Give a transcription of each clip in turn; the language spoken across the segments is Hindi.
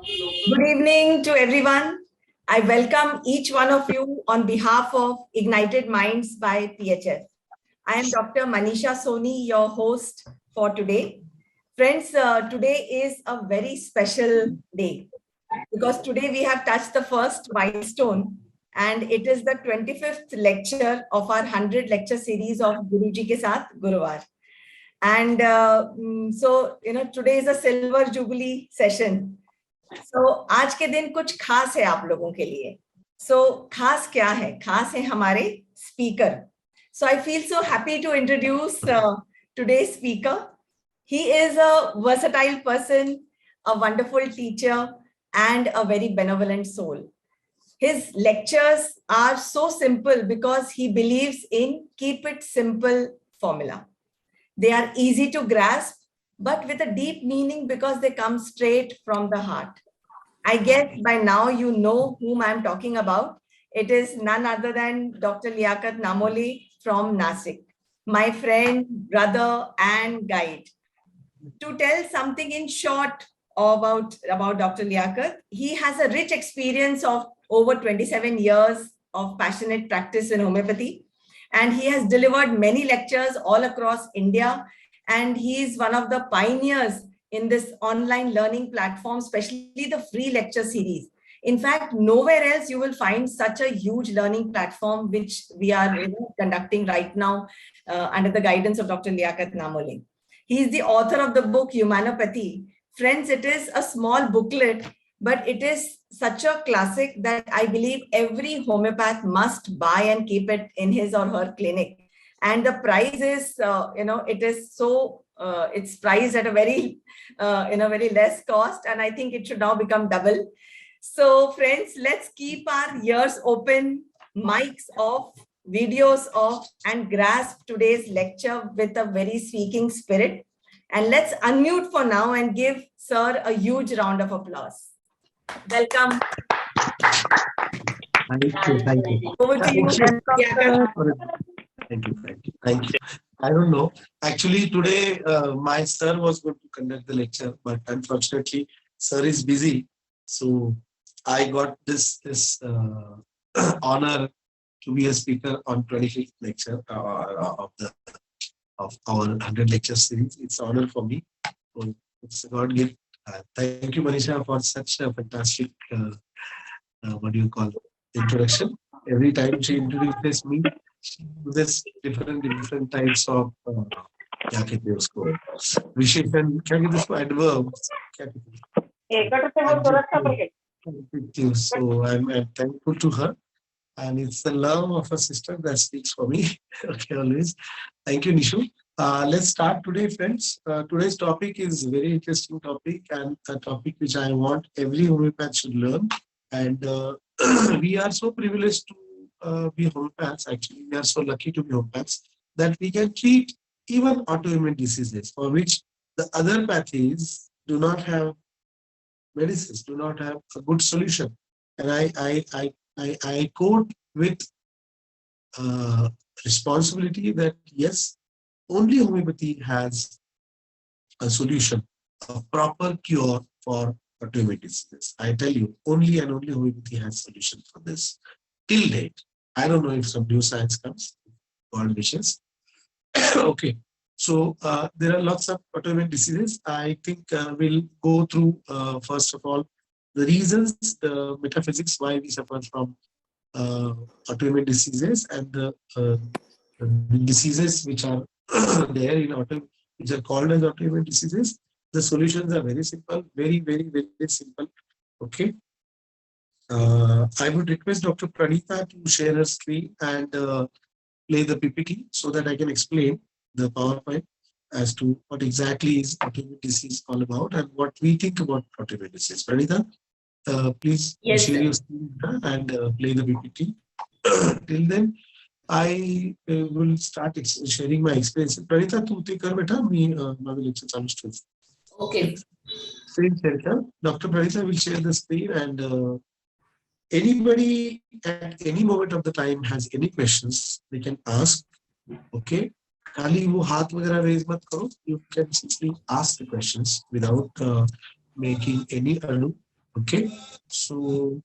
Good evening to everyone. I welcome each one of you on behalf of Ignited Minds by PHF. I am Dr. Manisha Soni, your host for today. Friends, today is a very special day because today we have touched the first milestone, and it is the 25th lecture of our 100 lecture series of Guruji Ke Saath Guruvar. And today is a silver jubilee session. आज के दिन कुछ खास है आप लोगों के लिए. खास क्या है? खास है हमारे speaker. I feel so happy to introduce today's speaker. He is a versatile person, a wonderful teacher, and a very benevolent soul. His lectures are so simple because he believes in keep it simple formula. They are easy to grasp, but with a deep meaning because they come straight from the heart. I guess by now you know whom I'm talking about. It is none other than Dr. Liaquat Namoli from Nasik, my friend, brother, and guide. To tell something in short about Dr. Liaquat, he has a rich experience of over 27 years of passionate practice in homeopathy. And he has delivered many lectures all across India. And he is one of the pioneers in this online learning platform, especially the free lecture series. In fact, nowhere else you will find such a huge learning platform, which we are conducting right now under the guidance of Dr. Liaquat Namoli. He is the author of the book Humanopathy. Friends, it is a small booklet, but it is such a classic that I believe every homeopath must buy and keep it in his or her clinic. And the price is, it is so, it's priced at a very, very less cost. And I think it should now become double. So friends, let's keep our ears open, mics off, videos off, and grasp today's lecture with a very speaking spirit. And let's unmute for now and give Sir a huge round of applause. Welcome. Thank you. Over to you. Thank you. I don't know. Actually, today my sir was going to conduct the lecture, but unfortunately, sir is busy. So I got this honor to be a speaker on 25th lecture of our 100 lecture series. It's an honor for me. So it's a God gift. Thank you, Manisha, for such a fantastic introduction. Every time she introduces me, she uses different types of adverbs. So I'm thankful to her, and it's the love of a sister that speaks for me. Okay, always. Thank you, Nishu. Let's start today, friends. Today's topic is a very interesting topic, and a topic which I want every homeopath should learn. And we are so privileged to be homeopaths. Actually, we are so lucky to be homeopaths that we can treat even autoimmune diseases for which the other pathies do not have medicines, do not have a good solution. And I quote with responsibility that yes, only homeopathy has a solution, a proper cure for autoimmune diseases. I tell you, only and only homeopathy has solution for this. Till date, I don't know if some new science comes. God wishes. Okay, so there are lots of autoimmune diseases. I think we'll go through first of all the reasons, the metaphysics why we suffer from autoimmune diseases, and the diseases which are there in autoimmune, which are called as autoimmune diseases. The solutions are very simple, very simple. Okay. I would request Dr. Pranita to share her screen and play the PPT so that I can explain the PowerPoint as to what exactly is autoimmune disease all about and what we think about autoimmune disease. Pranita, please share your screen and play the PPT. Till then, I will start sharing my experience. Pranita, tu te kar beta, me lecture chalu start. Okay. Screen share. Dr. Pranita will share the screen, and anybody at any moment of the time has any questions, they can ask. Okay. Kali wo haath wagera raise mat karo. You can simply ask the questions without making any ado. Okay, so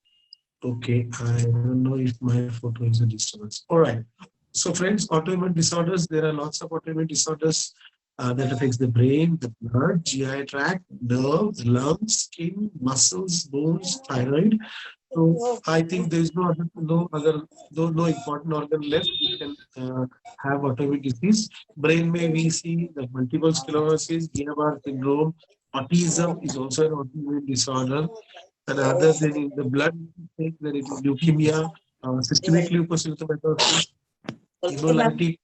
okay, I don't know if my photo is a disturbance. All right. So friends, autoimmune disorders, there are lots of autoimmune disorders that affects the brain, the blood, GI tract, nerves, lungs, skin, muscles, bones, thyroid. So I think there is no important organ left which can have autoimmune disease. Brain may we see the multiple sclerosis, Guillain-Barré syndrome, autism is also an autoimmune disorder. And other than in the blood, there is leukemia, systemic leukocytomatosis, hemolytic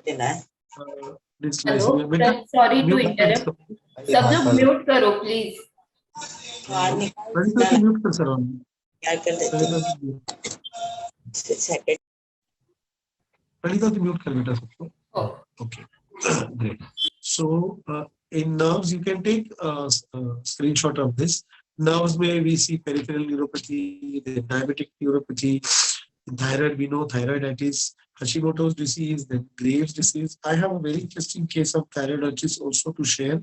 hello dysglycemia. Beta, sir, sorry to mute कर इंटरप्ट. सब. सब लोग म्यूट करो प्लीज. Pranita to mute कर sir on. Pranita to mute. Pranita to mute कर बेटा सबको. Okay, great. So in nerves, you can take a screenshot of this. Nerves may we see peripheral neuropathy, the diabetic neuropathy, thyroid, we know thyroiditis, Hashimoto's disease, then Graves' disease. I have a very interesting case of thyroiditis also to share.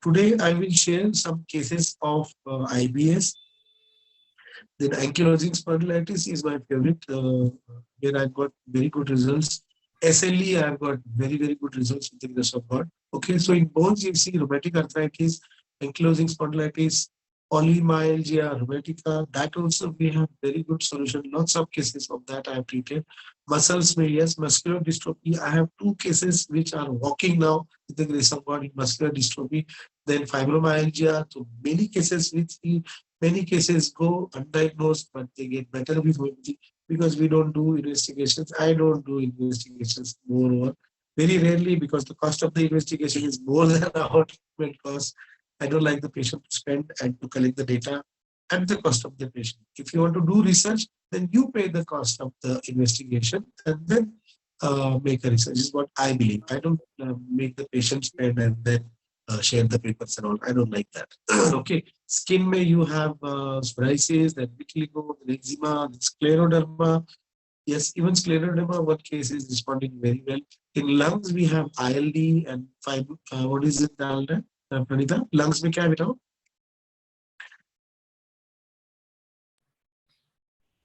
Today, I will share some cases of IBS. Then ankylosing spondylitis is my favorite, where I got very good results. SLE, I have got very, very good results with the grace of God. Okay, so in bones, you see rheumatic arthritis, ankylosing spondylitis, polymyalgia rheumatica. That also we have very good solution. Lots of cases of that I have treated. Muscles may, yes, muscular dystrophy. I have 2 cases which are walking now with the grace of God in muscular dystrophy. Then fibromyalgia. So many cases which many cases go undiagnosed, but they get better with homeopathy because we don't do investigations. I don't do investigations moreover. Very rarely because the cost of the investigation is more than our treatment cost. I don't like the patient to spend and to collect the data at the cost of the patient. If you want to do research, then you pay the cost of the investigation and then make a research is what I believe. I don't make the patient spend and then share the papers and all. I don't like that. Okay. Skin may you have psoriasis, then vitiligo, then eczema, then scleroderma. Yes, even scleroderma, one case is responding very well. In lungs, we have ILD and what is it, Pranita? Lungs में क्या है बेटा?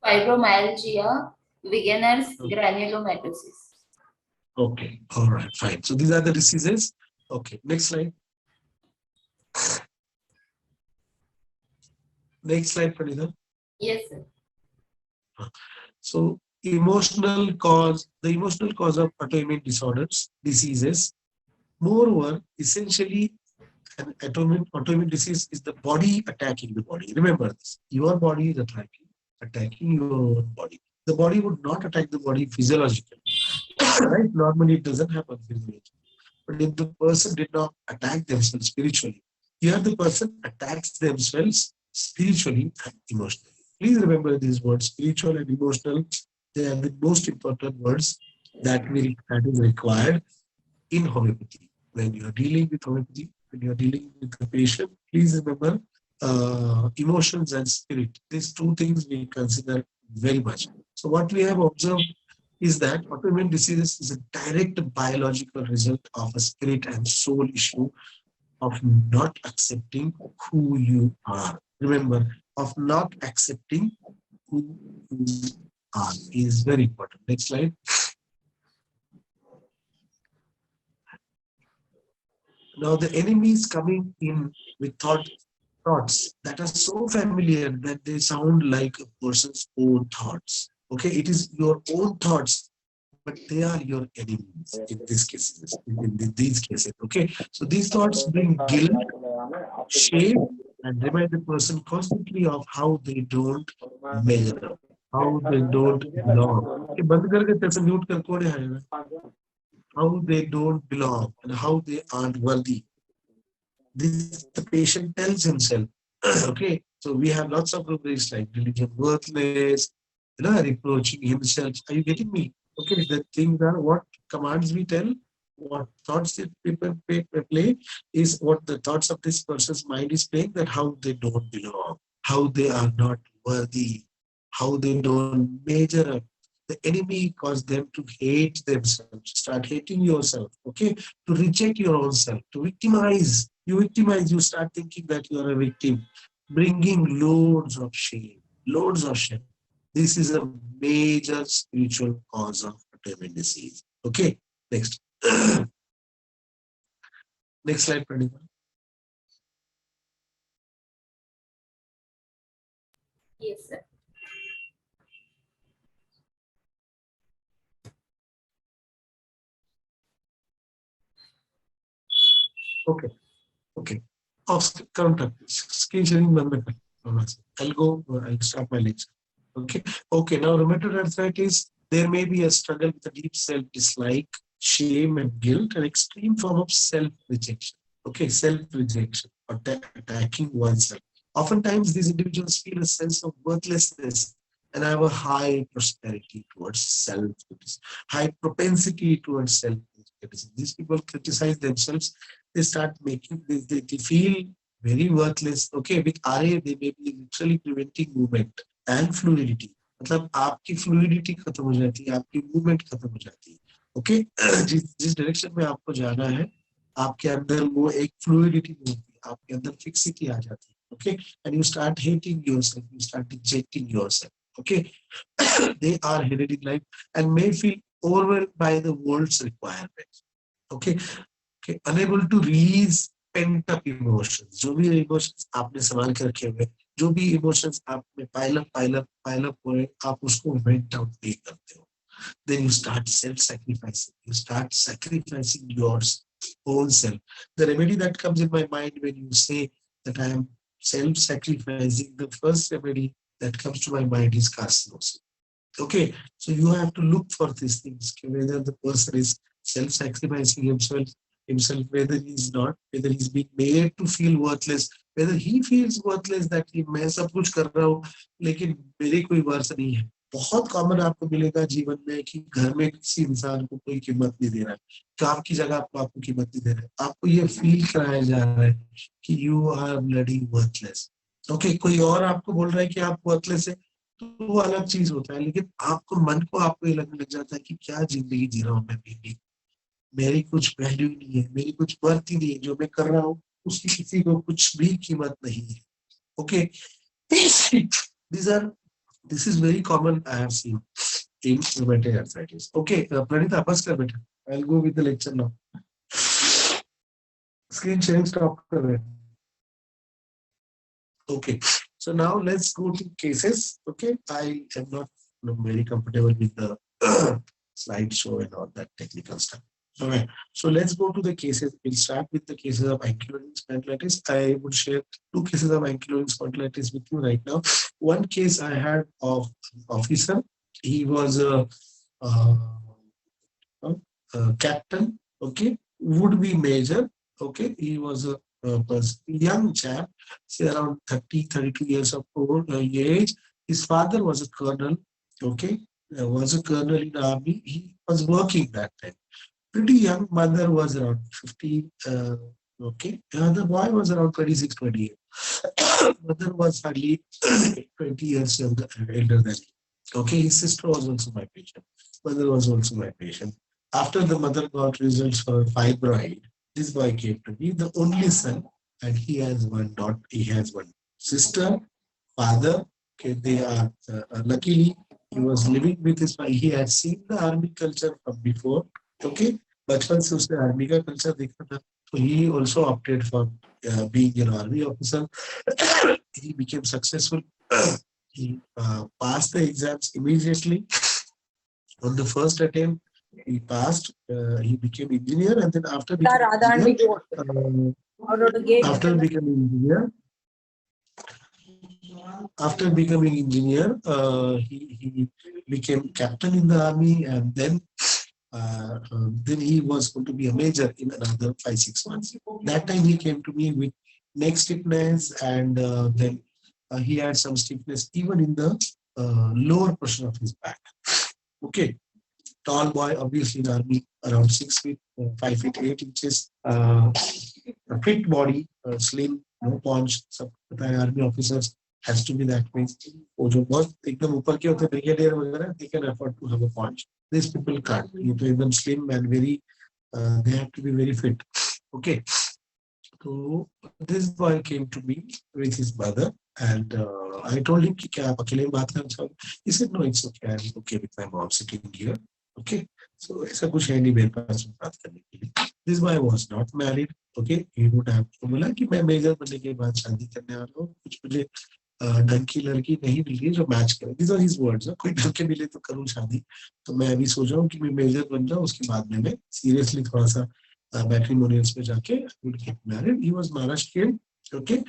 Fibromyalgia, Wegener's granulomatosis. Okay, all right, fine. So these are the diseases. Okay, next slide. Next slide, Pranita. Yes, sir. So the emotional cause of autoimmune disorders, diseases. Moreover, essentially, an autoimmune disease is the body attacking the body. Remember this: your body is attacking your own body. The body would not attack the body physiologically, right? Normally, it doesn't happen physiologically. But if the person did not attack themselves spiritually, here the person attacks themselves spiritually and emotionally. Please remember these words: spiritual and emotional. They are the most important words that is required in homeopathy. When you are dealing with homeopathy, when you are dealing with the patient, please remember emotions and spirit. These 2 things we consider very much. So what we have observed is that autoimmune diseases is a direct biological result of a spirit and soul issue of not accepting who you are. Remember, of not accepting who you are is very important. Next slide. Now the enemy is coming in with thoughts that are so familiar that they sound like a person's own thoughts. Okay, it is your own thoughts, but they are your enemies in these cases. In these cases, okay. So these thoughts bring guilt, shame, and remind the person constantly of how they don't measure up, how they don't belong. Okay, बंद करके कैसे mute कर कौन है? How they don't belong and how they aren't worthy. This the patient tells himself. Okay, so we have lots of rubrics like religion worthless, reproaching himself. Are you getting me? Okay, the things are what commands we tell, what thoughts that people play is what the thoughts of this person's mind is playing, that how they don't belong, how they are not worthy, how they don't measure up. The enemy caused them to hate themselves, start hating yourself, okay, to reject your own self, to victimize. You victimize, you start thinking that you are a victim. bringing loads of shame, loads of shame. This is a major spiritual cause of autoimmune disease. Okay, next. Next slide, Pranita. Yes, sir. Okay, okay. Off counter, screen sharing. I'll go, I'll start my lecture. Okay, okay. Now, rheumatoid arthritis, there may be a struggle with a deep self-dislike, shame and guilt, an extreme form of self-rejection. Okay, self-rejection, attacking oneself. Oftentimes, these individuals feel a sense of worthlessness and have a high prosperity towards self, high propensity towards self-criticism. These people criticize themselves. They start making, they feel very worthless. Okay, with RA, they may be literally preventing movement and fluidity. मतलब आपकी फ्लूइडिटी खत्म हो जाती है, आपकी मूवमेंट खत्म हो जाती है. ओके, जिस डायरेक्शन में आपको जाना है, आपके अंदर वो एक फ्लूइडिटी होती है, आपके अंदर फिक्सिटी आ जाती है. Okay, and you start hating yourself, you start rejecting yourself. Okay, they are headed in life and may feel overwhelmed by the world's requirements. Okay, okay, unable to release pent up emotions. जो भी इमोशंस आपने संभाल के रखे हुए, जो भी इमोशंस आप में पाइल अप हो रहे, आप उसको वेंट आउट नहीं करते हो. Then you start self-sacrificing. You start sacrificing your own self. The remedy that comes in my mind when you say that I am self-sacrificing, the first remedy that comes to my mind is carcinosis. Okay, so you have to look for these things, whether the person is self-sacrificing himself, whether he's not, whether he's being made to feel worthless, whether he feels worthless that he मैं सब कुछ कर रहा हूँ लेकिन मेरी कोई वर्थ नहीं है. बहुत कॉमन आपको मिलेगा जीवन में कि घर में किसी इंसान को कोई कीमत नहीं दे रहा है, काम की जगह आपको कीमत नहीं दे रहा है, आपको ये फील कराया जा रहा है कि you are bloody worthless. Okay, कोई और आपको बोल रहा है कि आप वर्थलेस है, तो वो अलग चीज होता है, लेकिन आपको मन को आपको ये लगने लग जाता है कि क्या जिंदगी जी रहा हूँ मैं, मेरी कुछ वैल्यू नहीं है, मेरी कुछ वर्थ ही नहीं है, जो मैं कर रहा हूँ उसकी किसी को कुछ भी कीमत नहीं है. Okay, this is very common. I have seen in rheumatoid arthritis. Okay, Pranita, bas kar beta. I'll go with the lecture now. Screen sharing stop kar rahe. Okay, so now let's go to cases. Okay, I am not very comfortable with the slideshow and all that technical stuff. Okay, so let's go to the cases. We'll start with the cases of ankylosing spondylitis. I would share 2 cases of ankylosing spondylitis with you right now. One case I had of an officer. He was a captain. Okay, would be major. Okay, he was a young chap, say around 32 years of old age. His father was a colonel. Okay, was a colonel in the army. He was working that time. Pretty young. Mother was around 50. Okay, the boy was around 26, 28. Mother was hardly 20 years elder than him. Okay, his sister was also my patient. Mother was also my patient. After the mother got results for fibroid, this boy came to me, the only son, and he has one daughter. He has one sister, father. Okay, they are luckily he was living with his wife. He had seen the army culture from before. Okay, बचपन से उसने आर्मी का कल्चर देखा था, so he also opted for being an army officer. He became successful. He passed the exams immediately. On the first attempt, he passed. He became engineer, and then after becoming engineer, he became captain in the army, and then he was going to be a major in another 5-6 months. That time he came to me with neck stiffness, and then he had some stiffness even in the lower portion of his back. Okay, tall boy, obviously in the army, around 6 feet, 5 feet 8 inches, a fit body, slim, no paunch. सब पता है army officers has to be that way. वो जो बहुत एकदम ऊपर के होते हैं brigadier वगैरह, they can afford to have a paunch. These people can't. You know, them slim and very, they have to be very fit. Okay. So this boy came to me with his mother. And I told him कि क्या आप अकेले में बात करना चाहोगे? He said no, it's okay. I'm okay with my mom sitting here. Okay, so ऐसा कुछ है नहीं मेरे पास बात करने के लिए. This boy was not married. Okay, he would have तो बोला कि मैं मेजर बनने के बाद शादी करने वाला हूँ. कुछ मुझे ढंग की लड़की नहीं मिल रही जो मैच करे. These are his words. कोई ढंग के मिले तो करूँ शादी. तो मैं अभी सोच रहा हूँ कि मैं मेजर बन जाऊँ, उसके बाद में मैं सीरियसली थोड़ा सा मैट्रिमोनियल्स पे जाके I would get married. He was Maharashtrian. Okay,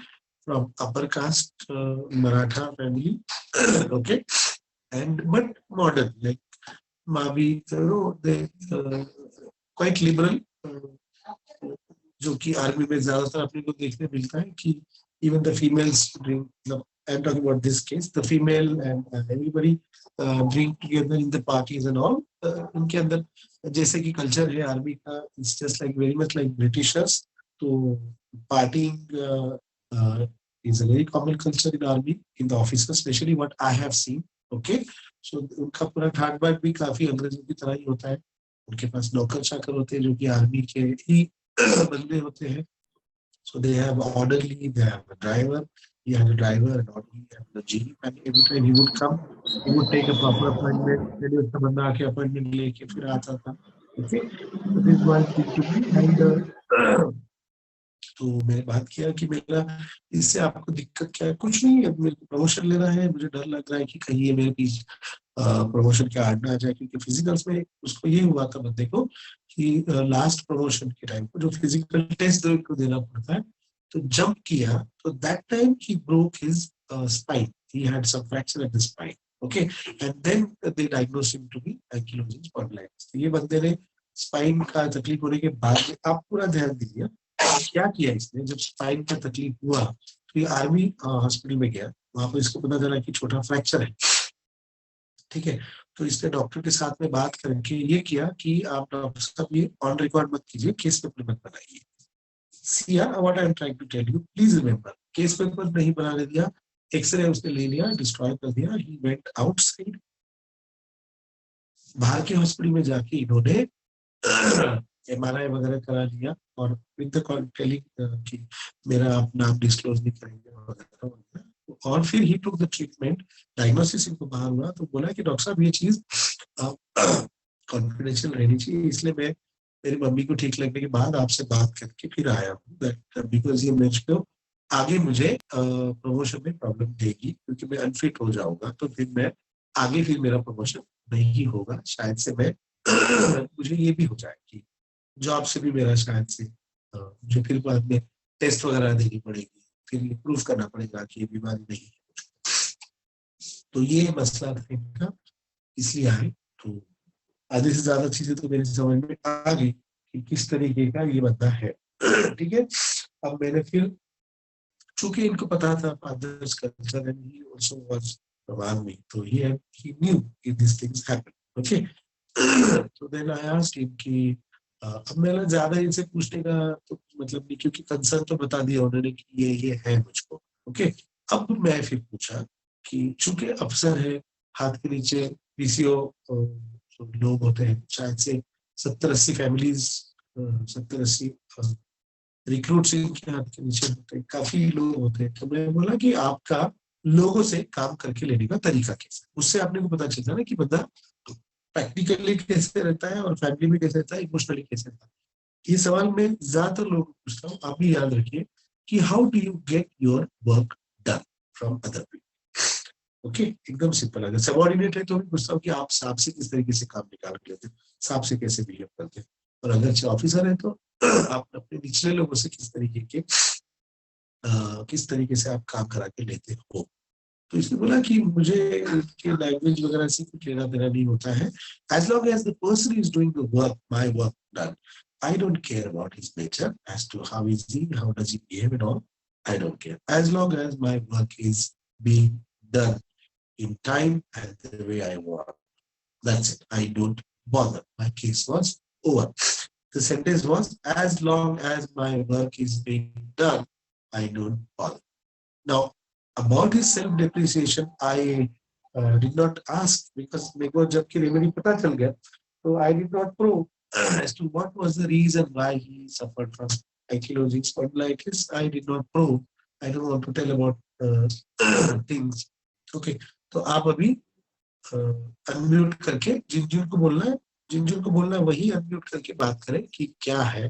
from upper caste Maratha family. Okay, and but modern, like Mavi, they quite liberal. जो कि आर्मी में ज्यादातर अपने को देखने मिलता है कि even the females drink. I'm talking about this case. The female and everybody drink together in the parties and all. उनके अंदर जैसे कि कल्चर है आर्मी का, it's just like very much like Britishers. तो partying is a very common culture in army, in the officers, especially what I have seen. Okay, so उनका पूरा ठाट बाट भी काफी अंग्रेजों की तरह ही होता है. उनके पास नौकर चाकर होते हैं जो कि आर्मी के ही बंदे होते हैं. So they have orderly, they have a driver. He had a driver and orderly and the jeep, and every time he would come, he would take a proper appointment. Then उसका बंदा आके appointment लेके फिर आता था. Okay, so this was big to me and तो मैंने बात किया कि मेरा इससे आपको दिक्कत क्या है? कुछ नहीं है, मेरे को प्रमोशन लेना है. मुझे डर लग रहा है कि कहीं ये मेरे पीछे प्रमोशन के आड़ ना आ जाए, क्योंकि फिजिकल्स में उसको ये हुआ था बंदे को कि लास्ट प्रमोशन के टाइम को जो फिजिकल टेस्ट को देना पड़ता है, तो जंप किया तो दैट टाइम ही broke his spine. He had some fracture at the spine. Okay, and then they diagnosed him to be ankylosing spondylitis. ये बंदे ने स्पाइन का तकलीफ होने के बाद, आप पूरा ध्यान दीजिए क्या किया इसने. जब स्पाइन का तकलीफ हुआ तो ये आर्मी हॉस्पिटल में गया. वहां पर इसको पता चला कि छोटा फ्रैक्चर है. ठीक है, तो इसने डॉक्टर के साथ में बात करके ये किया कि आप डॉक्टर साहब ये ऑन रिकॉर्ड मत कीजिए, केस पेपर मत बनाइए. See what I am trying to tell you, please remember, case paper नहीं बनाने दिया. एक्सरे उसने ले लिया, डिस्ट्रॉय कर दिया. He went outside. बाहर के हॉस्पिटल में जाके इन्होंने MRI वगैरह करा लिया और विद द टेलिंग कि मेरा आप नाम डिस्क्लोज नहीं करेंगे वगैरह वगैरह. और फिर ही टुक द ट्रीटमेंट. डायग्नोसिस इनको बाहर हुआ तो बोला कि डॉक्टर साहब ये चीज कॉन्फिडेंशियल रहनी चाहिए, इसलिए मैं मेरी मम्मी को ठीक लगने के बाद आपसे बात करके फिर आया हूँ. दैट बिकॉज ये मेरे को आगे मुझे प्रमोशन में प्रॉब्लम देगी, क्योंकि मैं अनफिट हो जाऊंगा. तो फिर मैं आगे फिर मेरा प्रमोशन नहीं होगा. शायद से मैं मुझे ये भी हो जाए कि जॉब से भी मेरा शायद से मुझे फिर बाद में टेस्ट वगैरह देनी पड़ेगी, फिर ये प्रूफ करना पड़ेगा कि ये बीमारी नहीं है. तो ये मसला था इनका, इसलिए आए. तो आधे से ज्यादा चीजें तो मेरे समझ में आ गई कि किस तरीके का ये बंदा है. ठीक है, अब मैंने फिर चूंकि इनको पता था fathers culture and he also was from army, तो ही न्यू कि दिस थिंग्स हैपन. ओके, तो देन आई आस्क्ड हिम कि अब मैंने ज्यादा इनसे पूछने का तो मतलब नहीं, क्योंकि कंसर्न तो बता दिया उन्होंने कि ये है मुझको. ओके, अब मैं फिर पूछा कि चूंकि अफसर है, हाथ के नीचे पीसीओ लोग होते हैं, शायद से 70-80 फैमिलीज, 70-80 रिक्रूट्स इनके हाथ के नीचे होते हैं, काफी लोग होते हैं. तो मैं बोला कि आपका लोगों से काम करके लेने का तरीका कैसा, उससे आपने को पता चलता ना कि बंदा प्रैक्टिकली कैसे रहता है और फैमिली में कैसे रहता है, इमोशनली कैसे रहता है. ये सवाल मैं ज्यादातर लोगों को पूछता हूँ, आप भी याद रखिए कि how do you get your work done from other people. Okay, एकदम सिंपल. अगर सबऑर्डिनेट है तो मैं पूछता हूँ कि आप सांप से किस तरीके से काम निकाल लेते हैं, सांप से कैसे बिहेव करते हैं. और अगर ऑफिसर है तो आप अपने निचले लोगों से किस तरीके से आप काम करा के लेते हो. तो इसने बोला कि मुझे लैंग्वेज वगैरह से कुछ लेना देना नहीं होता है. As long as the person is doing the work, my work done, I don't care about his nature as to how is he, how does he behave and all. I don't care. As long as my work is being done in time and the way I want. That's it. I don't bother. My case was over. The sentence was, as long as my work is being done, I don't bother. Now, about his self-depreciation, I did not ask because मेरे को जब कि रेमेडी पता चल गया, so I did not probe as to what was the reason why he suffered from ankylosing spondylitis. I did not probe. I don't want to tell about things. Okay, तो आप अभी अनम्यूट करके जिन जिन को बोलना है वही अनम्यूट करके बात करें कि क्या है।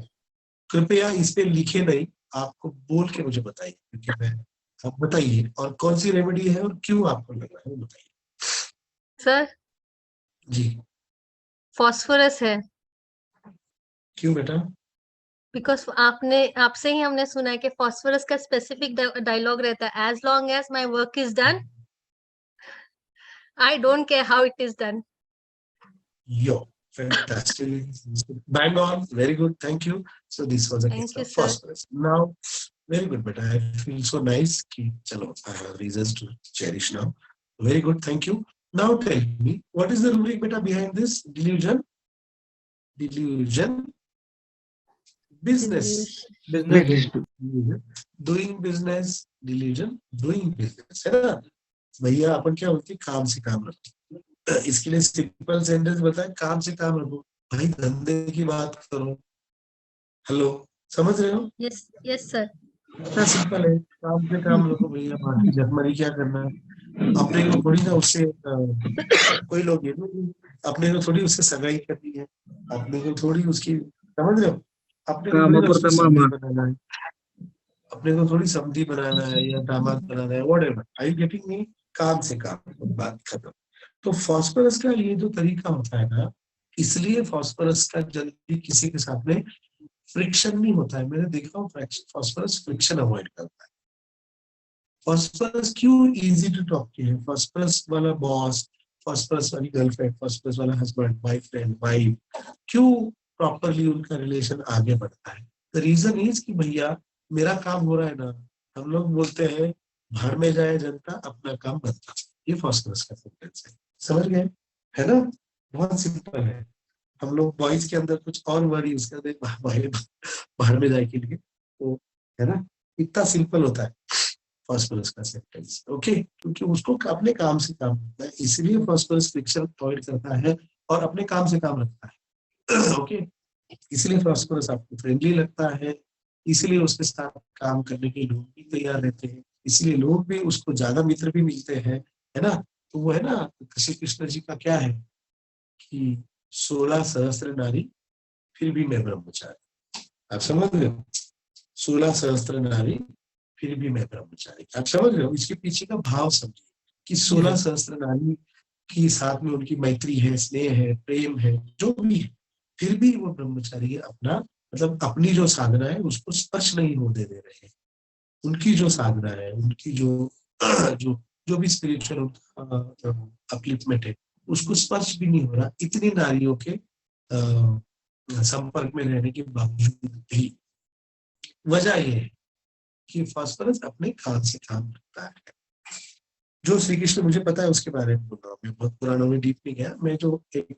कृपया इस पे लिखे नहीं, आपको बोल के मुझे बताइए, क्योंकि मैं, आप बताइए और कौन सी रेमेडी है और क्यों आपको लग रहा है वो बताइए। सर जी, फॉस्फोरस है, क्यों बेटा? बिकॉज आपसे ही हमने सुना है कि फॉस्फोरस का स्पेसिफिक डायलॉग रहता है, as long as my work is done I don't care how it is done. Yo, fantastic. Bang on. Very good. Thank you. So this was a case Thank you, of sir. phosphorus. Now, very good, but I feel so nice. कि चलो, I have reasons to cherish now. Very good. Thank you. Now tell me, what is the rubric beta behind this delusion? Delusion. Business. Delusion. Doing business. Delusion. Doing business. है ना? भैया अपन क्या होती है, काम से काम रखते। इसके लिए सिंपल सेंटेंस बताए, काम से काम रखो भाई, धंधे की बात करो। हेलो, समझ रहे हो? Yes yes sir. इतना सिंपल है, काम से काम रखो भैया, बाकी जखमरी क्या करना है। अपने को थोड़ी ना उससे कोई लोग ये अपने को थोड़ी उससे सगाई करनी है, अपने को थोड़ी उसकी, समझ रहे हो, अपने को थोड़ी ना उसको समधी बनाना है, अपने को थोड़ी समधी बनाना है या दामाद बनाना है, whatever. Are you getting me? काम से काम, बात खत्म। तो फॉस्फोरस का ये जो तरीका होता है ना, इसलिए फॉस्फोरस का जल्दी किसी के साथ में फ्रिक्शन नहीं होता है। मैंने देखा हूँ फॉस्फोरस फ्रिक्शन अवॉइड करता है। फॉस्फोरस क्यों इजी टू टॉक की है? फॉस्फोरस वाला बॉस, फॉस्फोरस वाली गर्लफ्रेंड, फॉस्फोरस वाला हस्बैंड, बॉयफ्रेंड, वाइफ, क्यों प्रॉपरली उनका रिलेशन आगे बढ़ता है? द रीजन इज कि भैया मेरा काम हो रहा है ना, हम लोग बोलते हैं भाड़ में जाए जनता, अपना काम बनता। ये फॉस्फोरस का सेंटेंस है, समझ गए? है ना, बहुत सिंपल है। हम लोग बॉयज के अंदर कुछ और वर्ड यूज करते हैं बाहर में जाए के लिए, तो है ना, इतना सिंपल होता है फॉस्फोरस का सेंटेंस। ओके, क्योंकि उसको अपने काम से काम रखता है, इसलिए फॉस्फोरस फ्रिक्शन अवॉइड करता है और अपने काम से काम रखता है। ओके, इसलिए फॉस्फोरस आपको फ्रेंडली लगता है, इसलिए उसके साथ काम करने के लोग भी तैयार रहते हैं, इसलिए लोग भी उसको ज्यादा मित्र भी मिलते हैं, है ना। तो वो है ना, श्री कृष्ण जी का क्या है कि 16 सहस्त्र नारी फिर भी मैं ब्रह्मचारी। आप समझ रहे हो, 16 सहस्त्र नारी फिर भी मैं ब्रह्मचारी। आप समझ रहे हो, इसके पीछे का भाव समझिए कि 16 सहस्त्र नारी की साथ में उनकी मैत्री है, स्नेह है, प्रेम है, जो भी है, फिर भी वो ब्रह्मचारी है। अपना मतलब अपनी जो साधना है उसको स्पर्श नहीं होने दे रहे हैं। उनकी जो साधना है, उनकी जो जो जो भी स्पिरिचुअल अपलिफ्टमेंट है, उसको स्पर्श भी नहीं हो रहा, इतनी नारियों के संपर्क में रहने के बावजूद भी। वजह यह है कि फॉस्फोरस अपने काम से काम रखता है। जो श्री कृष्ण, मुझे पता है उसके बारे में बोल रहा हूँ मैं, बहुत पुराना में डीप नहीं गया मैं, जो एक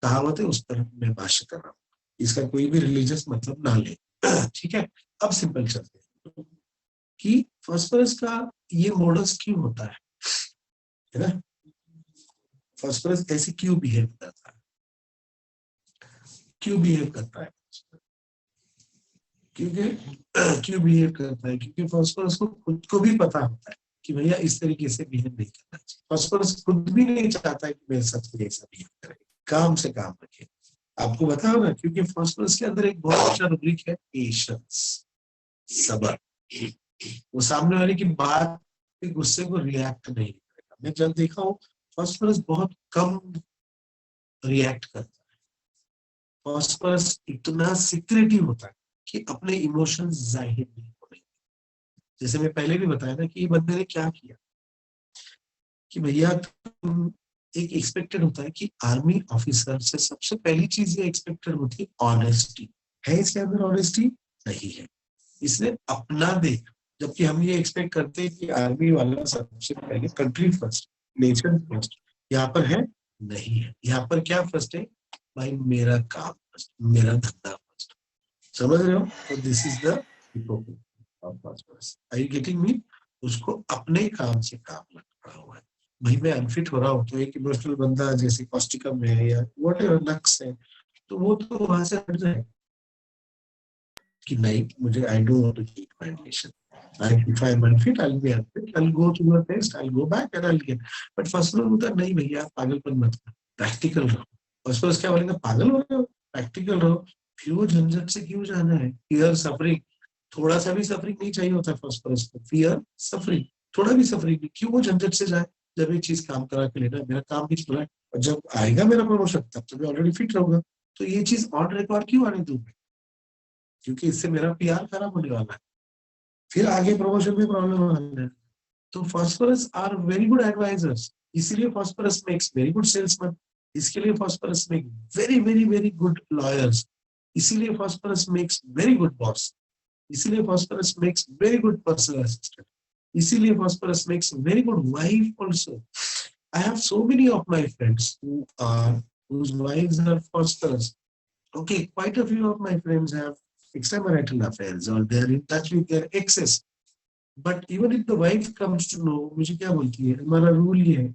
कहावत है उस पर मैं भाष्य कर रहा हूँ, इसका कोई भी रिलीजियस मतलब ना ले। ठीक है, अब सिंपल चलते हैं कि फॉस्फोरस का ये मॉडल्स क्यों होता है ना, फॉस्फोरस ऐसे क्यों बिहेव करता है, क्यों बिहेव करता है, क्योंकि क्यों बिहेव करता है, क्योंकि फॉस्फोरस को खुद को भी पता होता है कि भैया इस तरीके से बिहेव नहीं करना चाहिए। फॉस्फोरस खुद भी नहीं चाहता है कि मेरे साथ ऐसा बिहेव करे, काम से काम रखे। आपको बताओ ना, क्योंकि फॉस्फोरस के अंदर एक बहुत अच्छा रूब्रिक है, पेशेंस, सब्र। वो सामने वाले की बात के गुस्से को रिएक्ट नहीं करेगा। मैं जब देखा हूँ फॉस्फोरस बहुत कम रिएक्ट करता है। फॉस्फोरस इतना सिक्रेटिव होता है कि अपने इमोशंस जाहिर नहीं हो रहे। जैसे मैं पहले भी बताया था कि ये बंदे ने क्या किया कि भैया तुम, एक एक्सपेक्टेड होता है कि आर्मी ऑफिसर से सबसे पहली चीज ये एक्सपेक्टेड होती है ऑनेस्टी। है इसके अंदर ऑनेस्टी? नहीं है, इसने अपना दे। जबकि हम ये एक्सपेक्ट करते हैं कि आर्मी वाला सबसे पहले कंट्री फर्स्ट, नेशन फर्स्ट। यहाँ पर है नहीं है, यहाँ पर क्या फर्स्ट है भाई, मेरा काम फर्स्ट, मेरा धंधा फर्स्ट। समझ रहे हो? तो this is the hypocrisy of phosphorus. Are you getting me? उसको अपने काम से काम रखा हुआ है। भाई मैं अनफिट हो रहा हूँ तो एक इमोशनल बंदा जैसे कॉस्टिकम है या व्हाटएवर नक्स है, तो वो तो वहां से हट जाए कि नहीं, मुझे I don't want to keep my relation. Like if I'm unfit, I'll be unfit. I'll go to the test, I'll go back and I'll get. But phosphorus होता है नहीं भैया, पागलपन मत करो, प्रैक्टिकल रहो. phosphorus क्या बोलेंगे, पागल हो रहे हो, प्रैक्टिकल रहो. फिर वो झंझट से क्यों जाना है? फियर सफरिंग, थोड़ा सा भी सफरिंग नहीं चाहिए होता phosphorus को. फियर सफरिंग, थोड़ा भी सफरिंग नहीं, क्यों वो झंझट से जाए? जब ये चीज काम करा के लेना, मेरा काम भी चल रहा है और जब आएगा मेरा प्रमोशन तब तो मैं ऑलरेडी फिट रहूंगा. तो ये चीज ऑन रिकॉर्ड क्यों आने दूं? क्योंकि इससे मेरा पीआर खराब होने वाला है, फिर आगे प्रमोशन में प्रॉब्लम आना है. तो phosphorus are very good advisers, इसीलिए phosphorus makes very good salesman, इसके लिए phosphorus make very very very good lawyers, इसीलिए phosphorus makes very good boss, इसीलिए phosphorus makes very good personal assistant, इसीलिए phosphorus makes very good wife also. I have so many of my friends whose wives are phosphorus. Okay, quite a few of my friends have extramarital affairs or they're in touch with their exes. But even if the wife comes to know, मुझे क्या बोलती है, हमारा रूल ये है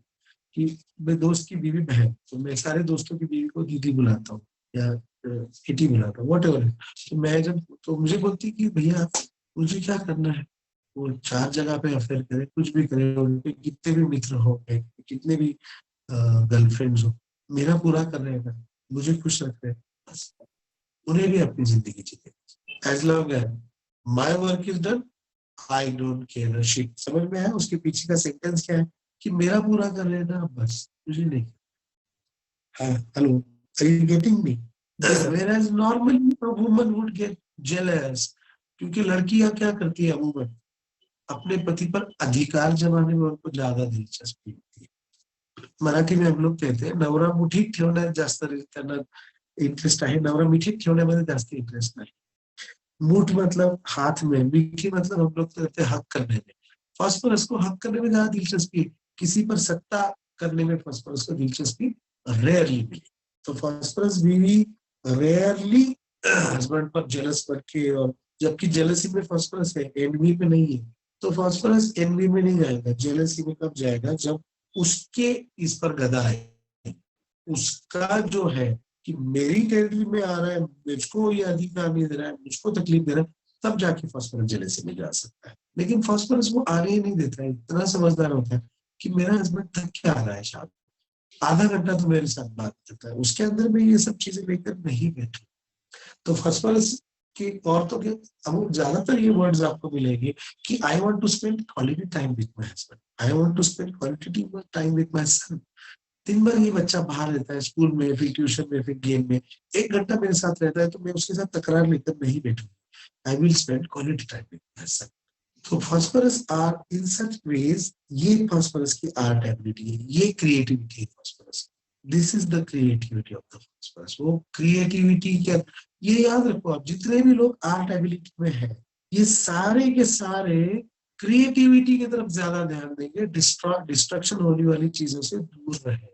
कि मैं दोस्त की बीवी बहन, तो मैं सारे दोस्तों की बीवी को दीदी बुलाता हूँ या बेटी बुलाता हूँ, whatever. तो मैं जब, तो मुझे बोलती कि भैया मुझे क्या करना है, वो 4 जगह पे अफेयर करे, कुछ भी करे, उनके कितने भी मित्र हो, कितने भी गर्लफ्रेंड्स हो, मेरा पूरा कर रहे हैं, मुझे खुश रख रहे हैं, बस उन्हें भी अपनी जिंदगी जीते. As long as my work is done, I don't care a shit. समझ में आया उसके पीछे का सेंटेंस क्या है? कि मेरा पूरा कर रहे हैं ना, बस मुझे नहीं. हाँ, hello, are you getting me? Whereas normally a woman would get jealous, क्योंकि लड़कियां क्या करती है अमूमन, अपने पति पर अधिकार जमाने में उनको ज्यादा दिलचस्पी होती है. मराठी में हम लोग कहते हैं नवरा मुठीत ठेवण्यात जास्त त्यांना इंटरेस्ट आहे, नवरा मिठीत ठेवण्यामध्ये जास्त इंटरेस्ट नाही. मूठ मतलब हाथ में, मीठी मतलब हम लोग कहते हैं हक करने में. फॉस्फोरस को हक करने में ज्यादा दिलचस्पी है, किसी पर सत्ता करने में फॉस्फोरस को दिलचस्पी रेयरली मिली. तो फॉस्फोरस बीवी रेयरली हस्बैंड पर जेलस करके, और जबकि जेलसी में फॉस्फोरस है, एनवी में नहीं है. तो फॉस्फोरस एनवी में नहीं जाएगा, जेलसी में कब जाएगा? जब उसके इस पर गदा है, उसका जो है कि मेरी टेरिटरी में आ रहा है, मुझको ये अधिकार नहीं दे रहा है, मुझको तकलीफ दे रहा है, तब जाके फॉस्फोरस जेलसी में जा सकता है. लेकिन फॉस्फोरस वो आने ही नहीं देता है, इतना समझदार होता है कि मेरा हस्बैंड थक क्या आ रहा है, शायद आधा घंटा तो मेरे साथ बात करता है, उसके अंदर में ये सब चीजें लेकर नहीं बैठे. तो फॉस्फोरस की औरतों के अब ज्यादातर ये वर्ड्स आपको मिलेंगे कि I want to spend quality time with my husband, I want to spend quality time with my son. दिन भर ये बच्चा बाहर रहता है, स्कूल में, फिर ट्यूशन में, फिर गेम में, 1 घंटा मेरे साथ रहता है, तो मैं उसके साथ तकरार लेकर नहीं बैठूंगा. I will spend quality time with my son. तो phosphorus are in such ways, ये फॉस्फोरस की आर्ट एबिलिटी है, ये क्रिएटिविटी है phosphorus. This is the creativity of the phosphorus. वो क्रिएटिविटी क्या, ये याद रखो आप, जितने भी लोग आर्ट एबिलिटी में है, ये सारे के सारे क्रिएटिविटी की तरफ ज्यादा ध्यान देंगे, डिस्ट्रक्शन होने वाली चीजों से दूर रहे.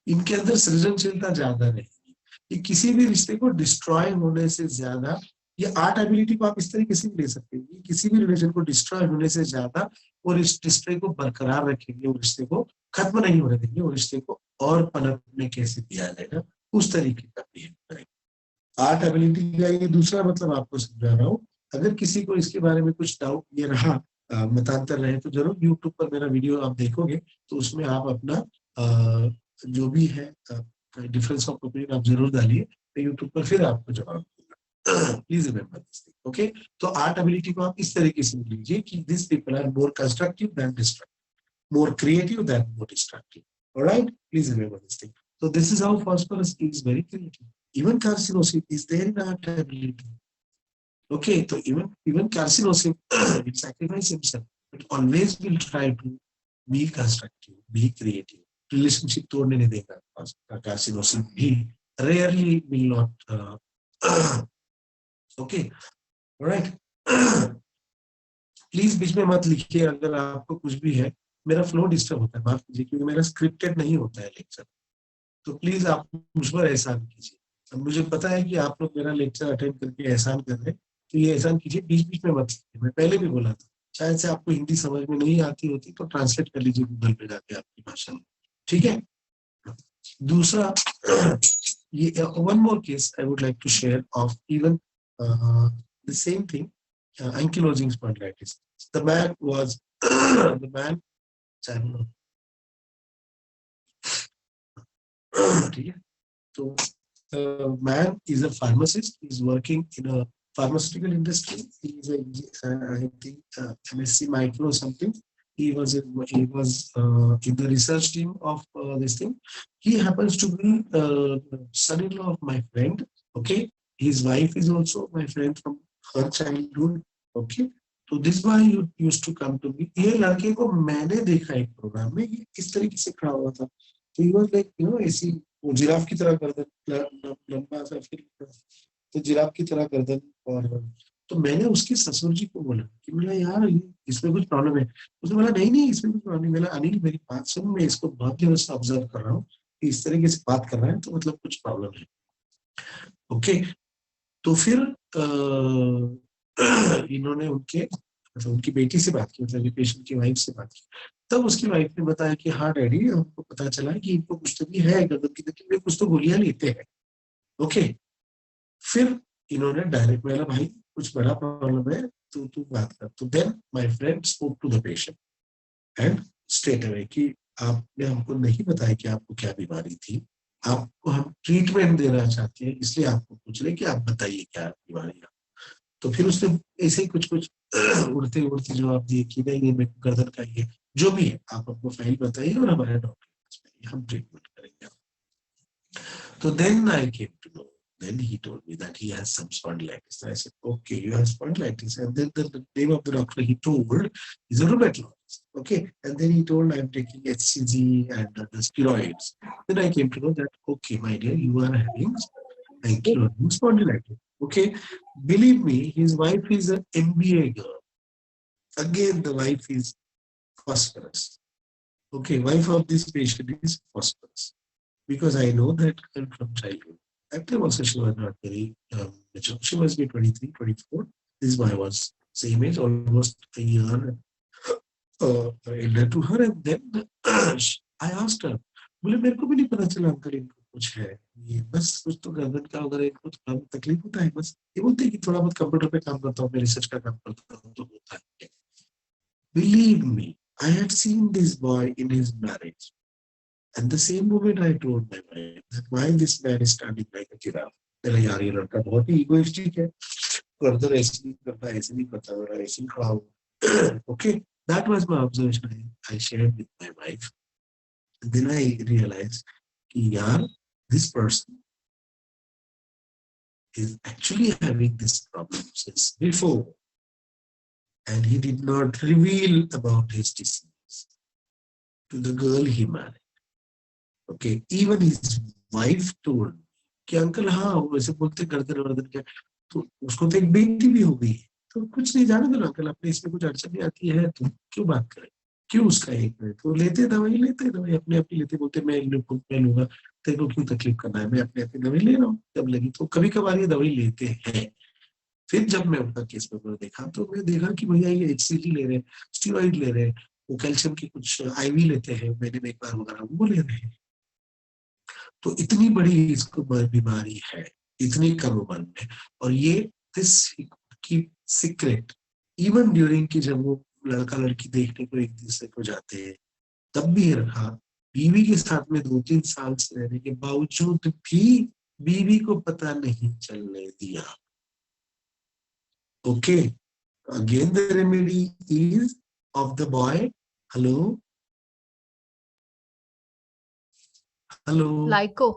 इनके अंदर सृजनशीलता ज्यादा रहेगी. ये किसी भी रिश्ते को डिस्ट्रॉय होने से ज्यादा, ये आर्ट एबिलिटी को आप इस तरीके से ले सकते हैं, किसी भी रिलेशन को डिस्ट्रॉय होने से ज्यादा वो रिश्ते को बरकरार रखेंगे, वो रिश्ते को खत्म नहीं होने देंगे, वो रिश्ते को और पनपने कैसे दिया जाएगा, उस तरीके का बिहेव करेंगे. आर्ट एबिलिटी का ये दूसरा मतलब आपको समझा रहा हूँ. अगर किसी को इसके बारे में कुछ डाउट ये रहा, मतांतर रहे, तो जरूर यूट्यूब पर मेरा वीडियो आप देखोगे, तो उसमें आप अपना जो भी है डिफरेंस ऑफ ओपिनियन आप जरूर डालिए, तो यूट्यूब पर फिर आपको जवाब दूंगा. Please remember this thing, okay. तो आर्ट एबिलिटी को आप इस तरीके से लीजिए कि this people are more constructive than destructive, more creative than more destructive. Alright, please remember this thing. So this is how phosphorus is very creative. Even carcinosin is there in art ability. Okay, so even carcinosin will sacrifice himself, but always will try to be constructive, be creative. Relationship तोड़ने नहीं देगा carcinosin भी, rarely will not. Okay, alright. Please बीच में मत लिखिए अगर आपको कुछ भी है, मेरा फ्लो डिस्टर्ब होता है, माफ कीजिए, क्योंकि मेरा स्क्रिप्टेड नहीं होता है लेक्चर. तो प्लीज आप मुझ पर एहसान कीजिए. अब मुझे पता है कि आप लोग मेरा लेक्चर अटेंड करके एहसान कर रहे हैं, तो ये एहसान कीजिए, बीच बीच में मत कीजिए. मैं पहले भी बोला था, शायद से आपको हिंदी समझ में नहीं आती होती तो ट्रांसलेट कर लीजिए गूगल पे जाके आपकी भाषा में, ठीक है. दूसरा, ये one more case I would like to share of even the same thing. ankylosing spondylitis. The man was the man ठीक है. So the man is a pharmacist. He's working in a pharmaceutical industry. He is I think MSc Micro something. He was in the research team of this thing. He happens to be son-in-law of my friend. Okay, his wife is also my friend from her childhood. Okay, so this boy used to come to me. ये लड़के को मैंने देखा एक प्रोग्राम में, ये इस तरीके से खड़ा हुआ था. So he was like, ऐसी वो जिराफ की तरह गर्दन लंबा सा, फिर तो जिराफ की तरह गर्दन. और तो मैंने उसके ससुर जी को बोला कि बोला यार इसमें कुछ प्रॉब्लम है. उसने बोला नहीं इसमें कुछ प्रॉब्लम नहीं. बोला अनिल मेरी बात सुन, मैं इसको बहुत दिनों से ऑब्जर्व कर रहा हूँ, इस तरीके से बात कर रहा है तो मतलब कुछ प्रॉब्लम है. ओके, तो फिर इन्होंने उनकी बेटी से बात की, मतलब पेशेंट की वाइफ से बात की. तब उसकी वाइफ ने बताया कि हाँ डैडी, हमको पता चला कि इनको कुछ तो भी है गर्दन की तकलीफ में, कुछ तो गोलियां लेते हैं. ओके, फिर इन्होंने डायरेक्ट बोला भाई कुछ बड़ा प्रॉब्लम है तो तू बात कर. तो then my friend spoke to the patient and straight away कि आपने हमको नहीं बताया कि आपको क्या बीमारी थी, आपको हम ट्रीटमेंट देना चाहते हैं, इसलिए आपको पूछ रहे कि आप बताइए क्या बीमारी है. तो फिर उसने ऐसे ही कुछ उड़ते उड़ते जवाब दिए कि नहीं मेरे को गर्दन का ये जो भी है आप हमको फाइल बताइए और हमारे डॉक्टर हम ट्रीटमेंट करेंगे. तो then I came to know. Then he told me that he has some spondylitis. I said, okay, you have spondylitis. And then the name of the doctor he told is a rheumatologist. Okay. And then he told I'm taking HCG and the steroids. Then I came to know that, okay, my dear, you are having ankylosing spondylitis. Okay. Believe me, his wife is an MBA girl. Again, the wife is phosphorus. Okay. Wife of this patient is phosphorus. Because I know that girl from childhood. At time also she was not very mature. She must be 23, 24. This boy was same age, almost a year elder to her. And then I asked her, बोले मेरे को भी नहीं पता चला अंकल इनको कुछ है, ये बस कुछ तो गर्दन का वगैरह इनको थोड़ा तकलीफ होता है बस. ये बोलते हैं कि थोड़ा बहुत कंप्यूटर पे काम करता हूँ, मैं रिसर्च का काम करता हूँ तो होता है. Believe me, I had seen this boy in his marriage. And the same moment I told my wife that why this man is standing like a giraffe. मेरा यार ये लड़का बहुत ही egoistic है, गर्दन ऐसे नहीं करता, ऐसे नहीं करता, मेरा ऐसे ही खड़ा हो. Okay, that was my observation. I shared with my wife. And then I realized कि यार this person is actually having this problem since before, and he did not reveal about his disease to the girl he married. Okay, even his wife told कि अंकल हाँ वैसे बोलते गर्दन वर्दन क्या, तो उसको तो एक बेटी भी हो गई, तो कुछ नहीं जाने दो अंकल, अपने इसमें कुछ अड़चन नहीं आती है तो क्यों बात करें, क्यों उसका एक मिनट तो लेते दवाई अपने अपनी लेते, बोलते मैं लूंगा, तेरे को क्यों तकलीफ करना है, मैं अपने अपनी दवाई ले रहा हूँ. जब लगी तो कभी कभार ये दवाई लेते हैं. फिर जब मैं उनका केस पेपर देखा तो मैं देखा कि भैया ये HCG ले रहे हैं, स्टीरॉइड ले रहे हैं, वो कैल्शियम की कुछ IV लेते हैं, महीने में एक बार वगैरह वो ले रहे हैं. तो इतनी बड़ी इसको बीमारी है इतनी कम उम्र में, और ये दिस की सीक्रेट इवन ड्यूरिंग की जब वो लड़का लड़की देखने को एक दूसरे को जाते हैं तब भी रखा. बीवी के साथ में 2-3 साल से रहने के बावजूद भी बीवी को पता नहीं चलने दिया. Okay, again the remedy is of the boy. Hello लाइको.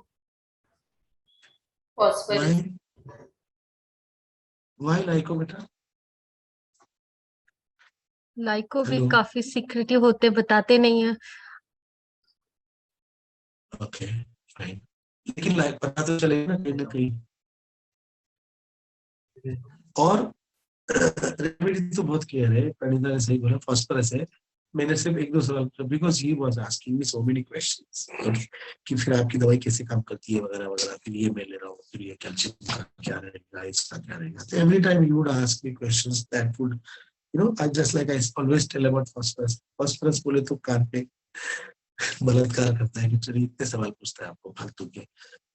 Why लाइको बेटा? लाइको भी काफी सीक्रेटिव होते, बताते नहीं है. ओके फाइन, लेकिन लाइक पता तो चलेगा ना कहीं. और रेमेडी तो बहुत क्लियर है, प्रणीता ने सही बोला, फॉस्फोरस है. मैंने सिर्फ 1-2 सवाल पूछा because he was asking me so many questions कि फिर आपकी दवाई कैसे काम करती है वगैरह वगैरह, फिर ये मैं ले रहा हूँ, फिर ये कैल्शियम का क्या रहेगा, इसका क्या रहेगा. तो every time you would ask me questions that would I just like I always tell about phosphorus बोले तो कान पे बलात्कार करता है कि चलिए इतने सवाल पूछता है आपको फालतू के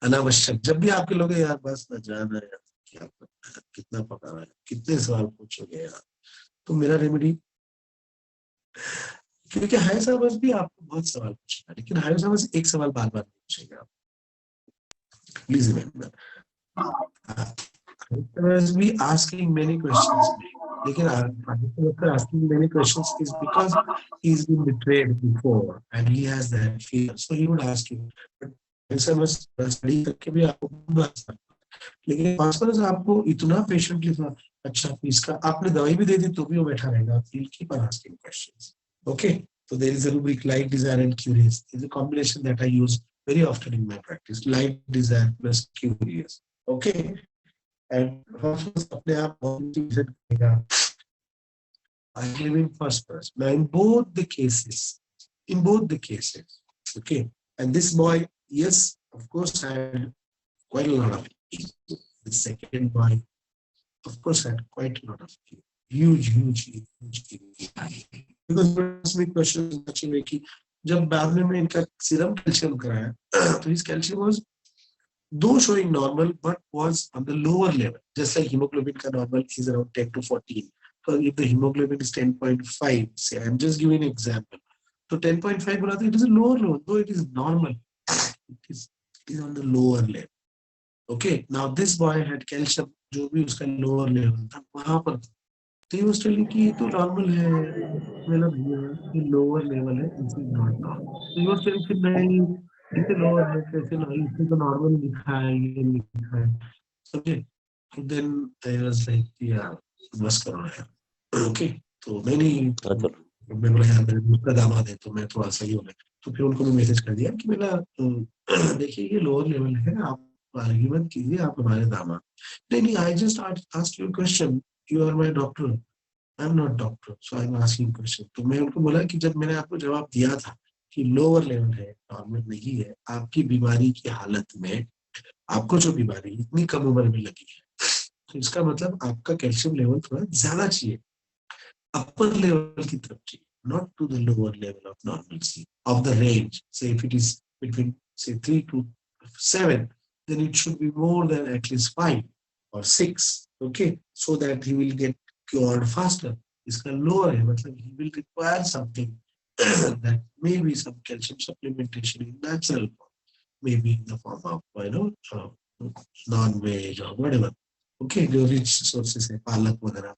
अनावश्यक. जब भी आपके लोग यार बस न जाना यार क्या पता है, कितना पका है, कितने सवाल पूछोगे यार। तो मेरा रेमेडी, क्योंकि हायर समझ भी आपको बहुत सवाल पूछेगा, लेकिन हायर समझ एक सवाल बार बार पूछेगा आप, please remember. Higher be asking many questions, लेकिन after asking many questions is because he's been betrayed before and he has that fear, so he would ask you. But ऐसा बस स्टडी करके भी आपको बता सकता है। लेकिन फास्फोरस आपको इतना पेशेंटली था, अच्छा इसका आपने दवाई भी दे दी तो भी वो बैठा रहेगा, he'll keep on asking questions. Okay, so there is a rubric like, desire and curious. It's a combination that I use very often in my practice, like, desire plus curious. Okay, and phosphorus अपने आप motivation करेगा. I live in phosphorus. Now in both the cases, okay. And this boy, yes, of course, had quite a lot of ego. The second boy, of course, had quite a lot of ego. Huge ego. Because asked me questions कि जब बाद में इनका सीरम कैल्शियम कराया, तो his calcium was, though showing normal, but was on the lower level, just like hemoglobin ka normal is around 10 to 14. So if the hemoglobin is 10.5, say, I'm just giving an example. So 10.5 बोला तो it is a lower level, though it is normal. It is on the lower level. Okay, now this boy had calcium, जो भी उसका lower level था, वहाँ पर तो he was telling कि ये तो normal है, मेरा भैया ये lower level है, this is not normal. So he was telling कि नहीं, इसे लोअर है, कैसे नहीं, इसमें तो नॉर्मल लिखा है, ये लिखा है, समझे। देन आई वाज लाइक यार बस करो यार। ओके, तो मैं बोला यार मेरे दूसरा दामाद है तो मैं थोड़ा सही हो गया, तो फिर उनको मैं मैसेज कर दिया कि मेरा देखिए ये लोअर लेवल है, आप आर्ग्यू मत कीजिए, आप हमारे दामाद। नहीं, I just asked you question, you are my doctor, I am not doctor, so I am asking question. तो मैं उनको बोला कि जब मैंने आपको जवाब दिया था कि लोअर लेवल है, नॉर्मल नहीं है, आपकी बीमारी की हालत में आपको जो बीमारी इतनी कम उम्र में लगी है, तो इसका मतलब आपका कैल्शियम लेवल थोड़ा ज्यादा चाहिए, अपर लेवल की तरफ चाहिए, not to the lower level of normalcy of the range. Say if it is between say 3 to 7, then it should be more than at least 5 or 6. Okay, so that he will get cured faster. इसका lower है, मतलब he will require something that may be some calcium supplementation in natural form, maybe in the form of non-veg or whatever. Okay, जो rich sources है, पालक वगैरह,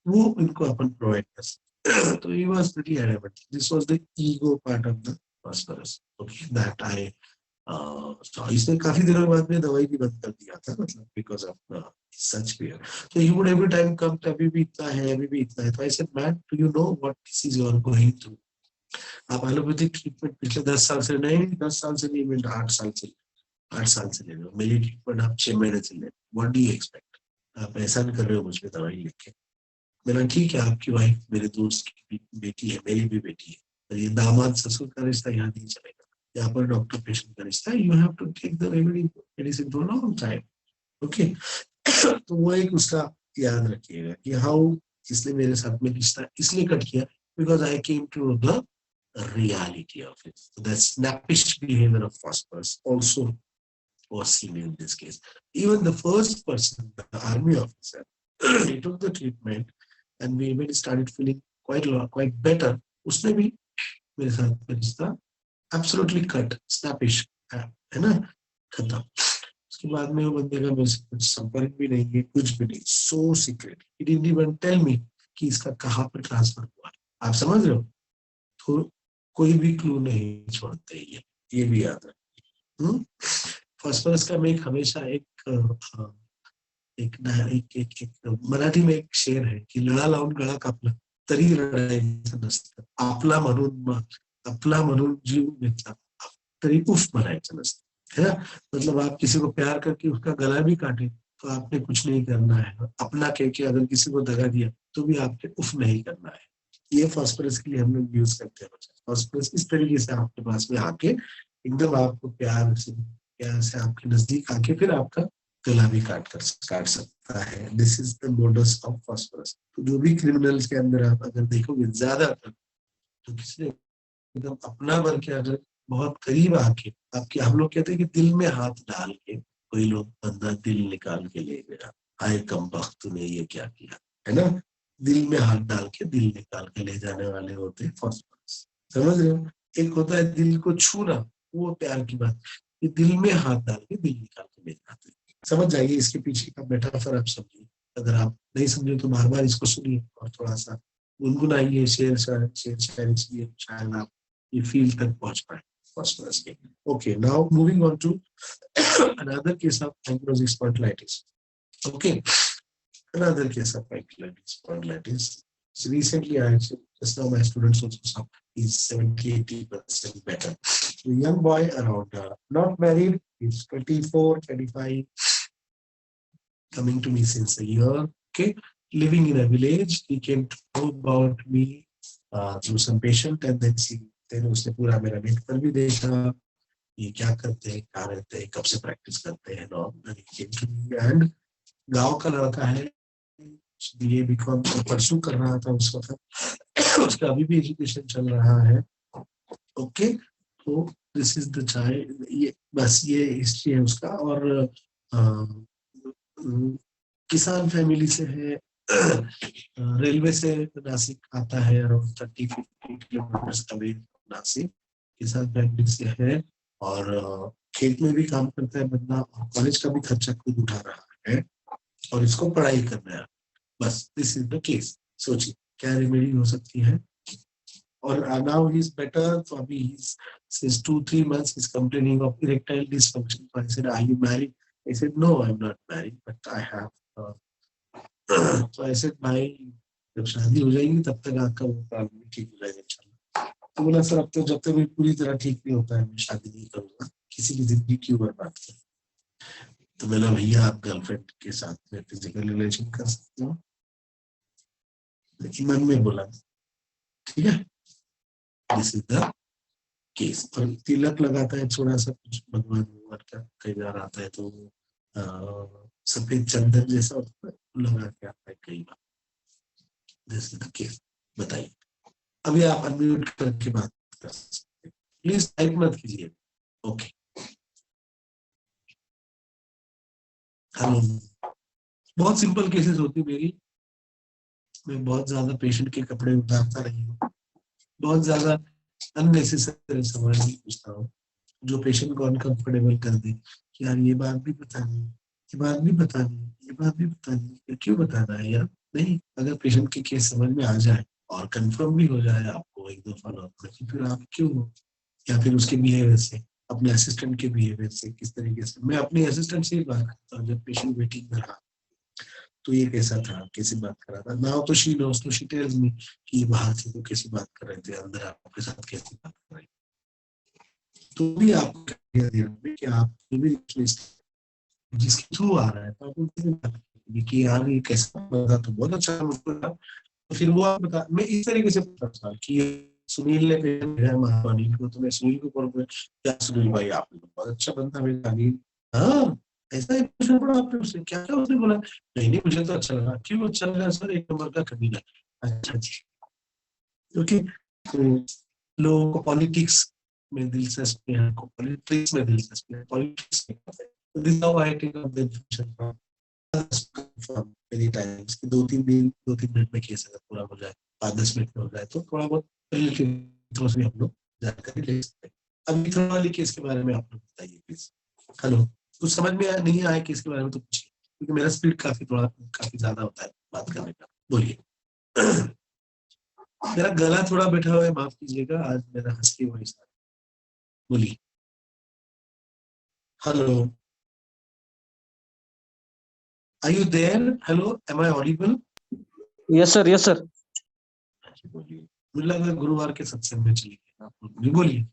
वो इनको अपन प्रोवाइड कर सकते। तो he was pretty adamant. This was the ego part of the phosphorus. Okay, that I so इसने काफी दिनों बाद में दवाई भी बंद कर दिया था, मतलब because of such fear. So he would every time come, अभी भी इतना है, अभी भी इतना है। तो I said, man, do you know what disease you are going through? आप एलोपैथिक ट्रीटमेंट पिछले 10 साल से नहीं, 10 साल से नहीं, मैं 8 साल से ले रहे हो, मेरी ट्रीटमेंट आप 6 महीने से ले, व्हाट डू यू एक्सपेक्ट? आप एहसान कर रहे हो मुझ पे दवाई लेके। मैंने ठीक है, आपकी वाइफ मेरे दोस्त की बेटी है, मेरी भी बेटी है, तो ये दामाद ससुर का रिश्ता यहाँ नहीं चलेगा, यहाँ पर डॉक्टर पेशेंट का रिश्ता है, you have to take the remedy medicine for long time. Okay, तो वो एक उसका याद रखिएगा कि हाउ इसने मेरे साथ में रिश्ता इसलिए कट किया, because I came to the reality of it. So the snappish behavior of phosphorus also was seen in this case. Even the first person, the army officer, he took the treatment and we even started feeling quite better. उसने भी मेरे साथ में रिश्ता absolutely cut, snappish, है ना, खत्म। उसके बाद में वो बंदे का मेरे से कुछ संपर्क भी नहीं है, कुछ भी नहीं, so secret. He didn't even tell me कि इसका कहाँ पर ट्रांसफर हुआ। आप समझ रहे हो? तो कोई भी क्लू नहीं छोड़ते, ये भी याद है। फॉस्फोरस का मैं हमेशा एक मराठी में एक शेर है कि लढा लावून गळा कापला तरी रडायचं नसतं, आपला म्हणून जीव घेतला तरी उफ म्हणायचं नसतं, है ना। मतलब आप किसी को प्यार करके उसका गला भी काटे तो आपने कुछ नहीं करना है, अपना कह के अगर किसी को दगा दिया तो भी आपने उफ नहीं करना है। ये फॉस्फोरस के लिए हम लोग यूज करते हैं। फॉस्फोरस इस तरीके से आपके पास में आके एकदम आपको प्यार से आपके नजदीक आके फिर आपका गला भी काट सकता है। This is the modus of phosphorus. तो जो भी क्रिमिनल्स के अंदर आप अगर देखोगे ज्यादातर तो किसी ने एकदम अपना बन के अगर बहुत करीब आके आपके, हम लोग कहते हैं कि दिल में हाथ डाल के कोई लोग बंदा दिल निकाल के ले गया, हाय कम वक्त तूने ये क्या किया, है ना। दिल में हाथ डाल के दिल निकाल के ले जाने वाले होते हैं फॉस्फोरस, समझ रहे हो। एक होता है दिल को छूना, वो प्यार की बात, ये दिल में हाथ डाल के दिल निकाल के ले जाते हैं। समझ जाइए इसके पीछे का मेटाफर, आप समझिए। अगर आप नहीं समझे तो बार बार इसको सुनिए और थोड़ा सा गुनगुनाइए, शेर शायरी सुनिए, शायद आप ये फील तक पहुंच पाए फॉस्फोरस के। Okay, now moving on to another case of ankylosing spondylitis. Okay, another case of ankylosing spondylitis. So recently, just now my students also saw he's 70-80% better. A young boy around, not married, he's 24, 25, coming to me since a year. Okay, living in a village. He came to know about me through some patient, and then उसने पूरा मेरा medical भी देखा, ये क्या करते हैं, कहाँ रहते हैं, कब से प्रैक्टिस करते हैं, एंड गांव का लड़का है, बीए बीकॉम परसू कर रहा था उस वक्त, उसका अभी भी एजुकेशन चल रहा है। ओके, तो दिस इज द चाइल्ड, ये बस ये हिस्ट्री है उसका। और किसान फैमिली से है, रेलवे से नासिक आता है, अराउंड 30-50 किलोमीटर अवे नासिक, किसान फैमिली से है, और खेत में भी काम करता है बंदा, और कॉलेज का भी खर्चा खुद उठा रहा है, और इसको पढ़ाई करना है। बस दिस इज द केस। सोचिए क्या रेमेडी हो सकती है। और नाउ ही इज बेटर, तो अभी since 2-3 months he's complaining of erectile dysfunction. So I said, are you married? I said, no, I'm not married, but I have so I said, भाई जब शादी हो जाएगी तब तक आपका वो प्रॉब्लम ठीक हो जाएगा इंशाल्लाह। तो बोला सर अब तो जब तक मैं पूरी तरह ठीक नहीं होता है मैं शादी नहीं करूंगा, किसी की जिंदगी क्यों बर्बाद करें। तो मैंने भैया आप गर्लफ्रेंड के साथ में फिजिकल रिलेशन कर सकते हो, लेकिन मन में बोला ठीक है, दिस इज द केस। और तिलक लगाता है थोड़ा सा कुछ भगवान का कई बार आता है तो सफेद चंदन जैसा लगा के आता है कई बार, दिस इज द केस। बताइए, अभी आप अनम्यूट करके बात कर सकते हैं, प्लीज टाइप मत कीजिए। ओके, हेलो, बहुत सिंपल केसेस होती मेरी, मैं बहुत ज्यादा पेशेंट के कपड़े उतारता नहीं हूँ, बहुत ज्यादा अननेसेसरी सवाल नहीं पूछता हूँ जो पेशेंट को अनकंफर्टेबल कर दे कि यार ये बात भी बतानी, ये बात भी बतानी, ये बात भी बतानी, क्यों बताना है यार। नहीं, अगर पेशेंट के केस समझ में आ जाए और कंफर्म भी हो जाए आपको एक दो फॉलो अप, फिर आप क्यों, या फिर उसके बिहेवियर से, अपने असिस्टेंट के बिहेवियर से, किस तरीके से। मैं अपने असिस्टेंट से ही बात करता हूँ जब पेशेंट वेटिंग में रहा तो ये कैसा था, कैसे बात कर रहा था। नाउ तो शी नोस, तो शी टेल्स मी कि बाहर से तो कैसी बात कर रहे थे, अंदर आपके साथ कैसी बात कर रहे थे। तो भी आपको कि आप भी जिसके थ्रू आ रहा है तो आप उनसे बात कीजिए कि यार ये कैसा लगा, तो बहुत अच्छा मुझको लगा। तो फिर वो आप बता, मैं इस तरीके से पूछता था कि सुनील ने भेजा महावाणी को, तो मैं सुनील को कॉल कर, क्या सुनील भाई आप बहुत अच्छा बनता है, हाँ ऐसा ही प्रश्न पड़ा आपने उससे, क्या क्या उसने बोला, नहीं नहीं मुझे तो अच्छा लगा। क्यों अच्छा लगा सर, एक नंबर का कमीना। अच्छा जी, ओके। तो लोगों को पॉलिटिक्स में दिलचस्पी है, पॉलिटिक्स में दिलचस्पी है, पॉलिटिक्स में this is how I take up the information from many times कि 2-3 दिन 2-3 मिनट में केस अगर पूरा हो जाए, 5-10 मिनट में हो जाए, तो थोड़ा बहुत थ्रो से हम लोग जानकारी ले सकते हैं। अब मिथुन वाली केस के बारे में आप लोग बताइए प्लीज। हेलो, कुछ समझ में नहीं आया केस के बारे में तो पूछिए, क्योंकि मेरा स्पीड काफी ज्यादा होता है बात करने का। बोलिए। मेरा गला थोड़ा बैठा हुआ है, माफ कीजिएगा, आज मेरा हंसकी वॉइस है। बोलिए। Hello, are you there? Hello, am I audible? Yes sir, yes sir. बोलिए, मुझे लगा गुरुवार के सत्संग में चली गई आप लोग भी। बोलिए।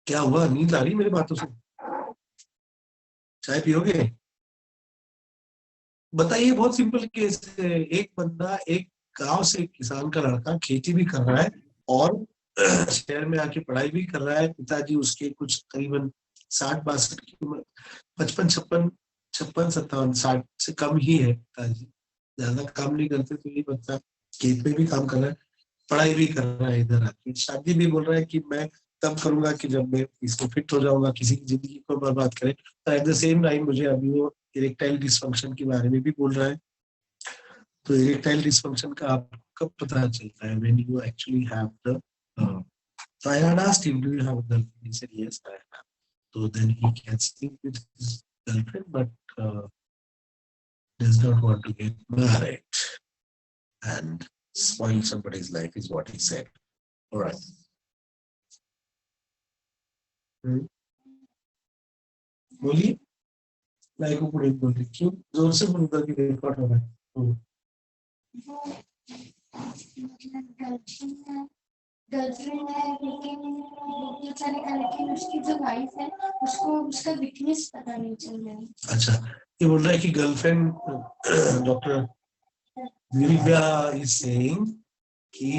क्या हुआ, नींद आ रही मेरी बातों से? चाय पियोगे? बताइए, बहुत सिंपल केस है। एक बंदा एक गांव से, किसान का लड़का खेती भी कर रहा है और शहर में आके पढ़ाई भी कर रहा है। पिताजी उसके कुछ करीबन 60-62 की उम्र, 55-56-57 60 से कम ही है पिताजी, ज्यादा काम नहीं करते। तो ये बच्चा खेत में भी काम कर रहा है, पढ़ाई भी कर रहा है, इधर आके शादी भी बोल रहा है कि मैं तब करूंगा कि जब मैं इसको फिट हो जाऊंगा, किसी की जिंदगी को बर्बाद करे। तो एट द सेम टाइम मुझे अभी वो इरेक्टाइल डिसफंक्शन के बारे में भी बोल रहा है। तो इरेक्टाइल डिसफंक्शन का आपको कब पता चलता है? When you actually have the so I had asked him, do you have a girlfriend? He said, yes, I have. So then he can sleep with his girlfriend, but does not want to get married and spoil somebody's life, is what he said. All right. बोलिए, लाइक को पूरी बोलिए, क्यों जोर से बोलता कि रिकॉर्ड हो रहा है? गर्लफ्रेंड है लेकिन उसकी जो वाइफ है उसको उसका वीकनेस पता नहीं चल रहा है। अच्छा, ये बोल रहा है कि girlfriend, doctor Divya is saying कि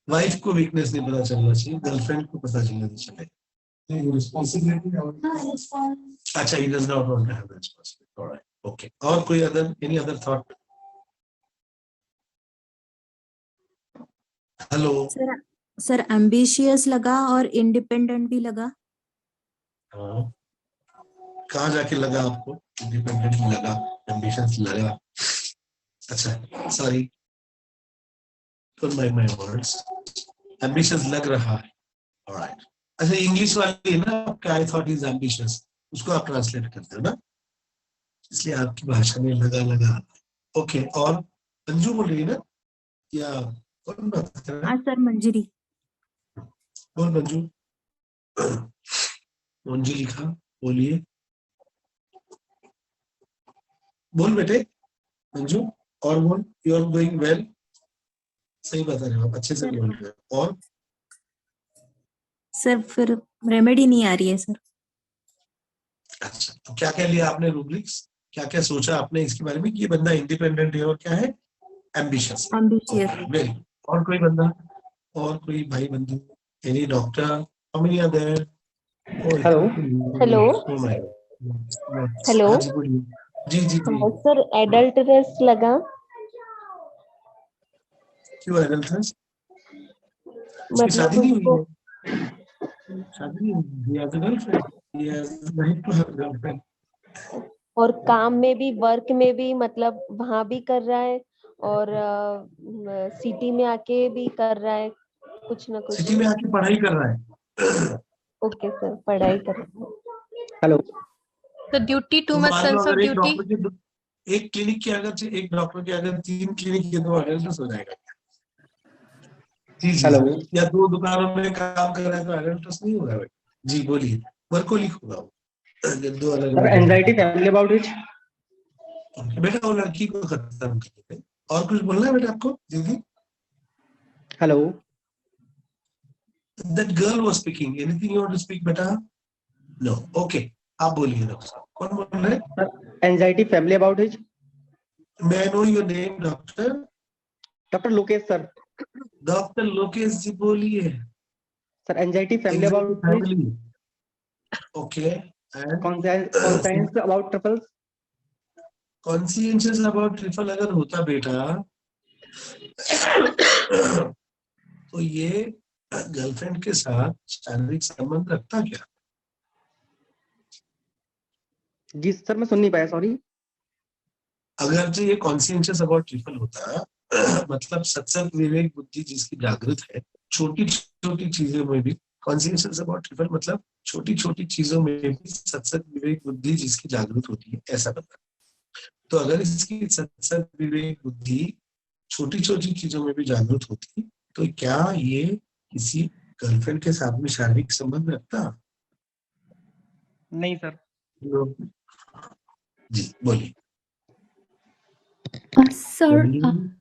वाइफ को वीकनेस नहीं पता चलना चाहिए, गर्लफ्रेंड को पता चलना चाहिए। रिस्पांसिबिलिटी अच्छा, he does not want to have responsibility. All right, okay. और कोई any other thought? Hello sir ambitious लगा और इंडिपेंडेंट भी लगा। हाँ, कहाँ जाके लगा आपको? इंडिपेंडेंट लगा, एम्बिशियस लगा। अच्छा, sorry, don't mind my words. Ambitious लग रहा है। ऑलराइट। अच्छा, इंग्लिश वाली है ना आपका, आई थॉट इज एम्बिशियस, उसको आप ट्रांसलेट करते हो ना, इसलिए आपकी भाषा में लगा लगा। ओके, और अंजू बोल रही है ना, या कौन बात कर रहा है? हाँ सर, मंजरी। बोल मंजू। मंजू लिखा, बोलिए, बोल बेटे मंजू, और बोल। यू आर डूइंग वेल, सही बता रहे हो आप, अच्छे से बोल रहे हो। और सर फिर रेमेडी नहीं आ रही है सर। अच्छा, तो क्या क्या लिया आपने रूब्रिक्स, क्या क्या सोचा आपने इसके बारे में कि ये बंदा इंडिपेंडेंट है और क्या है, एम्बिशियस। वेल, और कोई बंदा, और कोई भाई बंधु, any doctor, how many are there? Hello hello hello जी जी जी। सर, एडल्टरस लगा। क्यों एडल्टरस? उसकी मतलब शादी नहीं उसको हुई है? शादी नहीं हुई, he has a girlfriend, he has a right to have a girlfriend। और काम में भी, वर्क में भी, मतलब वहां भी कर रहा है और सिटी में आके भी कर रहा है कुछ ना कुछ। सिटी में आके पढ़ाई कर रहा है। ओके सर, पढ़ाई कर रहा है। हेलो The duty, too तो much मान लो sense of अगर एक duty. डॉक्टर के एक क्लिनिक के अगर से एक डॉक्टर के अगर 3 क्लिनिक के, तो एडल्टस हो जाएगा। जी जी, हेलो या 2 दुकानों में काम कर रहा है तो एडल्टस नहीं होगा भाई। जी बोलिए, वर्कोलिक होगा वो, जब 2 अलग sir, anxiety family about it. बेटा वो लड़की को खत्म कर देते। और कुछ बोलना है बेटा आपको? दीदी, hello that girl was speaking, anything you want to speak बेटा? No, okay, आप बोलिए डॉक्टर साहब, कौन बोल रहे हैं? Sir, anxiety family about it. May I know your name, doctor? Doctor Lokesh sir. Doctor Lokesh ji बोलिए। Sir, anxiety family about it. Family, okay, and conscience about trifles. Conscientious about trifle अगर होता बेटा, तो ये गर्लफ्रेंड के साथ शारीरिक संबंध रखता क्या? जी सर, मैं सुन नहीं पाया, सॉरी। अगर जो ये कॉन्शियंशियस अबाउट ट्रिपल होता, मतलब सत्संग विवेक बुद्धि जिसकी जागृत है, छोटी छोटी चीजों में भी कॉन्शियंशियस अबाउट ट्रिपल, मतलब छोटी छोटी चीजों में भी सत्संग विवेक बुद्धि जिसकी जागृत होती है, ऐसा बता। तो अगर इसकी सत्संग विवेक बुद्धि छोटी छोटी चीजों में भी जागृत होती, तो क्या ये किसी गर्लफ्रेंड के साथ में शारीरिक संबंध रखता? नहीं सर। जी बोलिए। सर,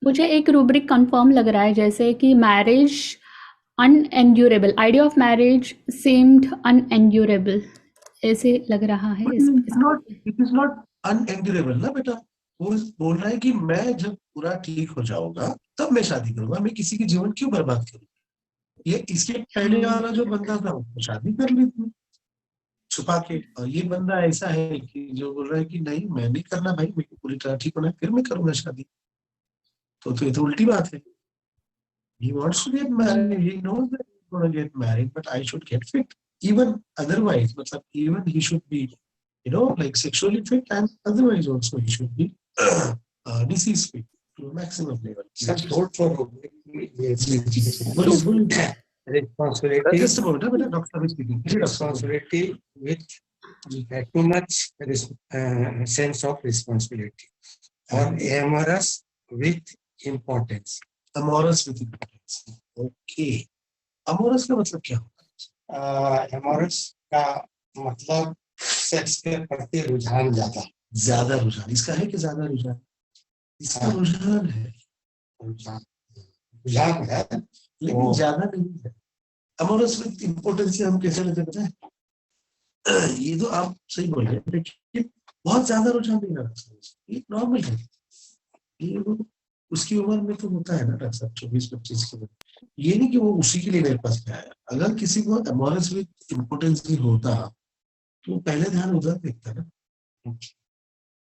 मुझे एक रूब्रिक कंफर्म लग रहा है, जैसे कि marriage unendurable, idea of marriage seemed unendurable, ऐसे लग रहा है। इट इज नॉट अनएंड्यूरेबल ना बेटा, वो बोल रहा है कि मैं जब पूरा ठीक हो जाऊंगा तब मैं शादी करूंगा, मैं किसी के जीवन क्यों बर्बाद करूंगा। ये इसके पहले वाला जो बंदा था वो शादी कर ली थी छुपा के, और ये बंदा ऐसा है कि जो बोल रहा है कि नहीं मैं नहीं करना भाई, मेरे को पूरी तरह ठीक होना है फिर मैं करूंगा शादी। तो ये तो उल्टी बात है। He wants to get married. He knows that he's going to get married, but I should get fit. Even otherwise, but even he should be, like sexually fit, and otherwise also he should be disease free to maximum level. Vote for responsibility. Just a moment, Doctor is speaking. Responsibility with too much sense of responsibility, or amorous with importance. Amorous with importance. Okay. Amorous का मतलब क्या होता है? Amorous का मतलब सेक्स के प्रति रुझान ज्यादा रुझान. इसका है कि ज्यादा रुझान? इसका रुझान है. रुझान है, लेकिन ज्यादा नहीं है. अमोरस विद इम्पोर्टेंस से हम कैसे लेते पता है? ये तो आप सही बोल रहे हैं, लेकिन बहुत ज्यादा रुझान नहीं रहा. ये नॉर्मल है. ये उसकी उम्र में तो होता है ना डॉक्टर साहब, 24-25 की उम्र. ये नहीं कि वो उसी के लिए मेरे पास में आया. अगर किसी को अमोरस विद इम्पोर्टेंस भी होता तो पहले ध्यान उधर देखता ना.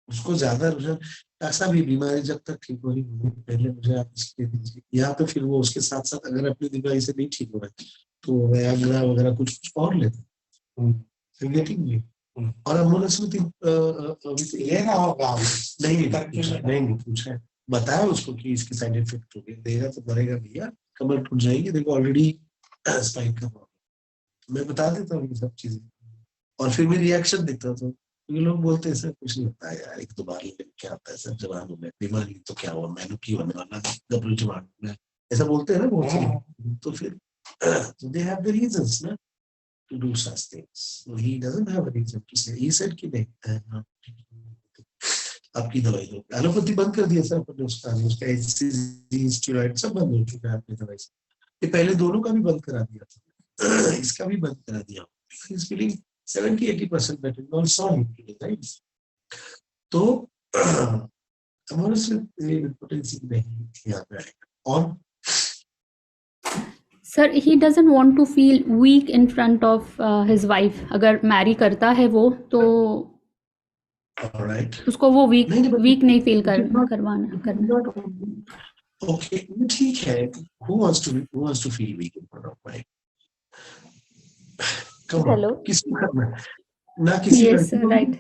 उसको ज्यादा रुझान. डॉक्टर साहब ये बीमारी जब तक ठीक हो रही पहले मुझे आप इसके दीजिए, या तो फिर वो उसके साथ साथ अगर अपनी बीमारी से नहीं ठीक हो रहा है तो व्यायाम वगैरह कुछ और लेते. और अमोरस विद लेना होगा. नहीं पूछा है. बताया उसको कि इसके साइड इफेक्ट हो गए. देगा तो मरेगा भैया, कमर टूट जाएगी. देखो ऑलरेडी स्पाइन का प्रॉब्लम. मैं बता देता हूँ ये सब चीजें, और फिर मैं रिएक्शन देखता था. ये लोग बोलते हैं सर कुछ नहीं होता है यार, 1-2 बार क्या होता है सर, जवान हो गए, बीमारी तो क्या हुआ, मैंने की होने वाला गबरू जवान में, ऐसा बोलते हैं ना बहुत से. तो फिर दे हैव द रीजंस ना to do such things. So he doesn't have a reason to say. He said कि नहीं आपकी दवाई दो. एलोपैथी बंद कर दिया सर आपने. उसका HCG स्टेरॉइड सब बंद हो चुका है आपकी दवाई से. ये पहले दोनों का भी बंद करा दिया था, इसका भी बंद करा दिया. He is feeling 70-80% better. Not sorry, right? तो हमारे से इम्पोर्टेंस नहीं याद रहेगा. और sir he doesn't want to feel weak in front of his wife. अगर मैरी करता है वो तो right. उसको वो वीक नहीं फील करना. ओके ठीक है. who wants to feel weak in front of wife? Come on. Hello. किसी करना ना किसी Yes, sir, right.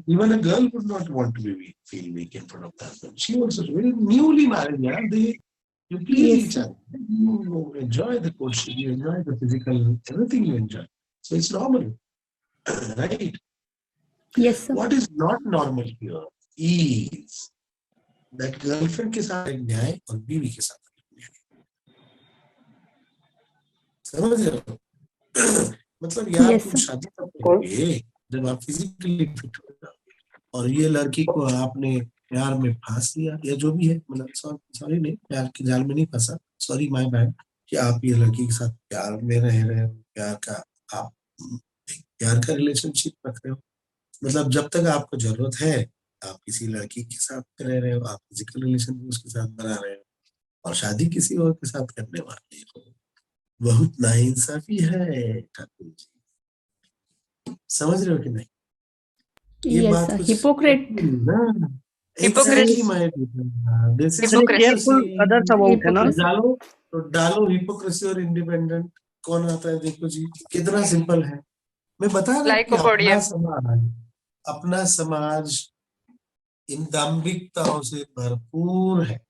Even a girl would not want to feel weak in front of the husband. She also very newly married. Yeah, you please Yes, each other. You enjoy the courtship. You enjoy the physical, everything you enjoy. So it's normal, right? Yes, sir. What is not normal here is that girlfriend के साथ न्याय और बीवी के साथ न्याय. समझ रहे हो? मतलब यार Yes, तुम sir. शादी कब करोगे जब आप फिजिकली फिट हो जाओगे, और ये लड़की को आपने प्यार में फांस लिया या जो भी है, मतलब सॉरी नहीं, प्यार के जाल में नहीं फंसा, सॉरी माय बैड, कि आप ये लड़की के साथ प्यार में रह रहे हो, आप प्यार का रिलेशनशिप रख रहे हो. मतलब जब तक आपको जरूरत है आप किसी लड़की के साथ रह रहे हो, आप फिजिकल रिलेशन उसके साथ बना रहे हो, और शादी किसी और के साथ करने वाले हो. बहुत नाइंसाफी है ठाकुर जी. समझ रहे हो कि नहीं? ये Yes, बात sir. कुछ Hypocrite. Exactly my this is careful others about है ना. डालो हिपोक्रेसी और इंडिपेंडेंट. कौन आता है देखो जी, कितना सिंपल है. मैं बता रहा हूँ अपना समाज इन दाम्भिकताओं से भरपूर है.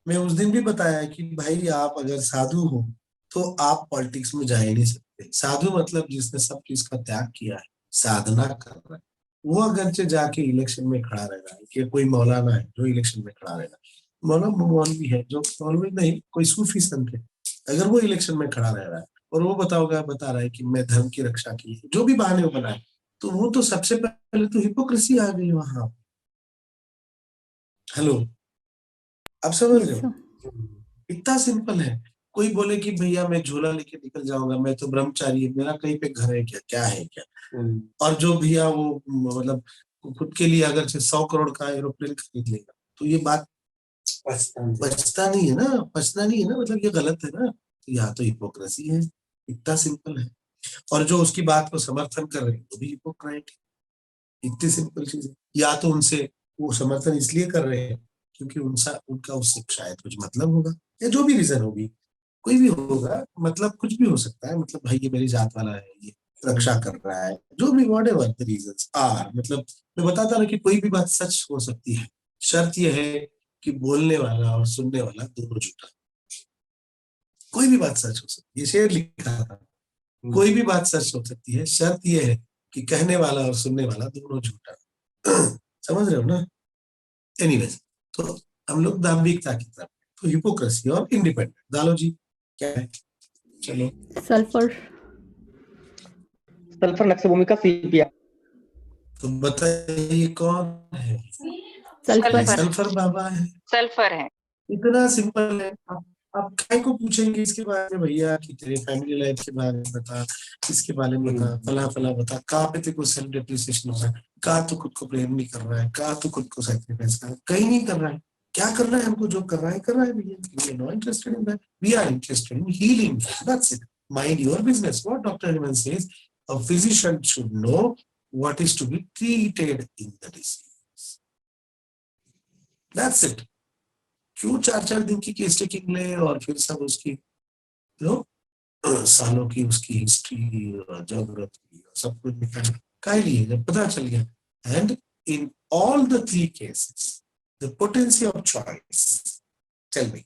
मैं उस दिन भी बताया कि भाई आप अगर साधु हो तो आप पॉलिटिक्स में जा ही नहीं सकते. साधु मतलब जिसने सब चीज का त्याग किया है, साधना कर रहा है, वो अगरचे जाके इलेक्शन में खड़ा रह रहा है. कि कोई मौलाना है जो इलेक्शन में खड़ा रहेगा, मौलाना मौलवी है जो मौलवी नहीं, कोई सूफी संत है, अगर वो इलेक्शन में खड़ा रह रहा है और वो बता रहा है कि मैं धर्म की रक्षा की, जो भी बहाने वो बनाए, तो वो तो सबसे पहले तो हिपोक्रेसी आ गई वहां. हेलो, आप समझ रहे हो? इतना सिंपल है. कोई बोले कि भैया मैं झोला लेके निकल जाऊंगा, मैं तो ब्रह्मचारी है, मेरा कहीं पे घर है क्या है क्या. और जो भैया वो मतलब खुद के लिए अगर 100 करोड़ का एरोप्लेन खरीद लेगा, तो ये बात बचता नहीं है ना, मतलब ये गलत है ना. तो यहाँ तो हिपोक्रेसी है. इतना सिंपल है. और जो उसकी बात को समर्थन कर रहे हैं वो भी हिपोक्राइट है. इतनी सिंपल चीज है. या तो उनसे वो समर्थन इसलिए कर रहे हैं क्योंकि उनका उससे शायद कुछ मतलब होगा, या जो भी रीजन होगी, कोई भी होगा, मतलब कुछ भी हो सकता है, मतलब भाई ये मेरी जात वाला है, ये रक्षा कर रहा है, जो भी whatever the reasons are, मतलब मैं बताता ना कि कोई भी बात सच हो सकती है, शर्त यह है कि बोलने वाला और सुनने वाला दोनों झूठा। कोई भी बात सच हो सकती है, ये शेर लिखा था, कोई भी बात सच हो सकती है, शर्त यह है कि कहने वाला और सुनने वाला दोनों झूठा। समझ रहे हो ना? एनीवेज, तो हम लोग दाम्भिकता की तरफ, तो हिपोक्रेसी और इंडिपेंडेंट। दालो जी क्या है? चलो, सल्फर सल्फर नक्शे भूमि का सीपिया। तो बताइए कौन है? सल्फर सल्फर बाबा है। सल्फर है। इतना सिंपल है। आप काय को पूछेंगे इसके बारे में, भैया कि तेरे फैमिली लाइफ के बारे में बता, इसके बारे में बता, फला फला बता, कहाँ पे तेरे को सेल्फ डिप्रिसिएशन हो रहा है, कहाँ तू खुद को प्रेम नहीं कर रहा है, कहाँ तू खुद को सैक्रिफाइस कर रहा है, कहीं नहीं कर रहा है। क्या कर रहा है? हमको जो कर रहा है भैया। We are not interested in that, we are interested in healing, that's it. Mind your business. What doctor Hemant says, a physician should know what is to be treated in the disease. That's it. क्यों 4-4 दिन की केस टेकिंग ले और फिर सब उसकी सालों की उसकी हिस्ट्री और ज्योग्राफी सब कुछ निकाल काय लिए जब पता चल गया। And in all the 3 cases the potency of choice, tell me,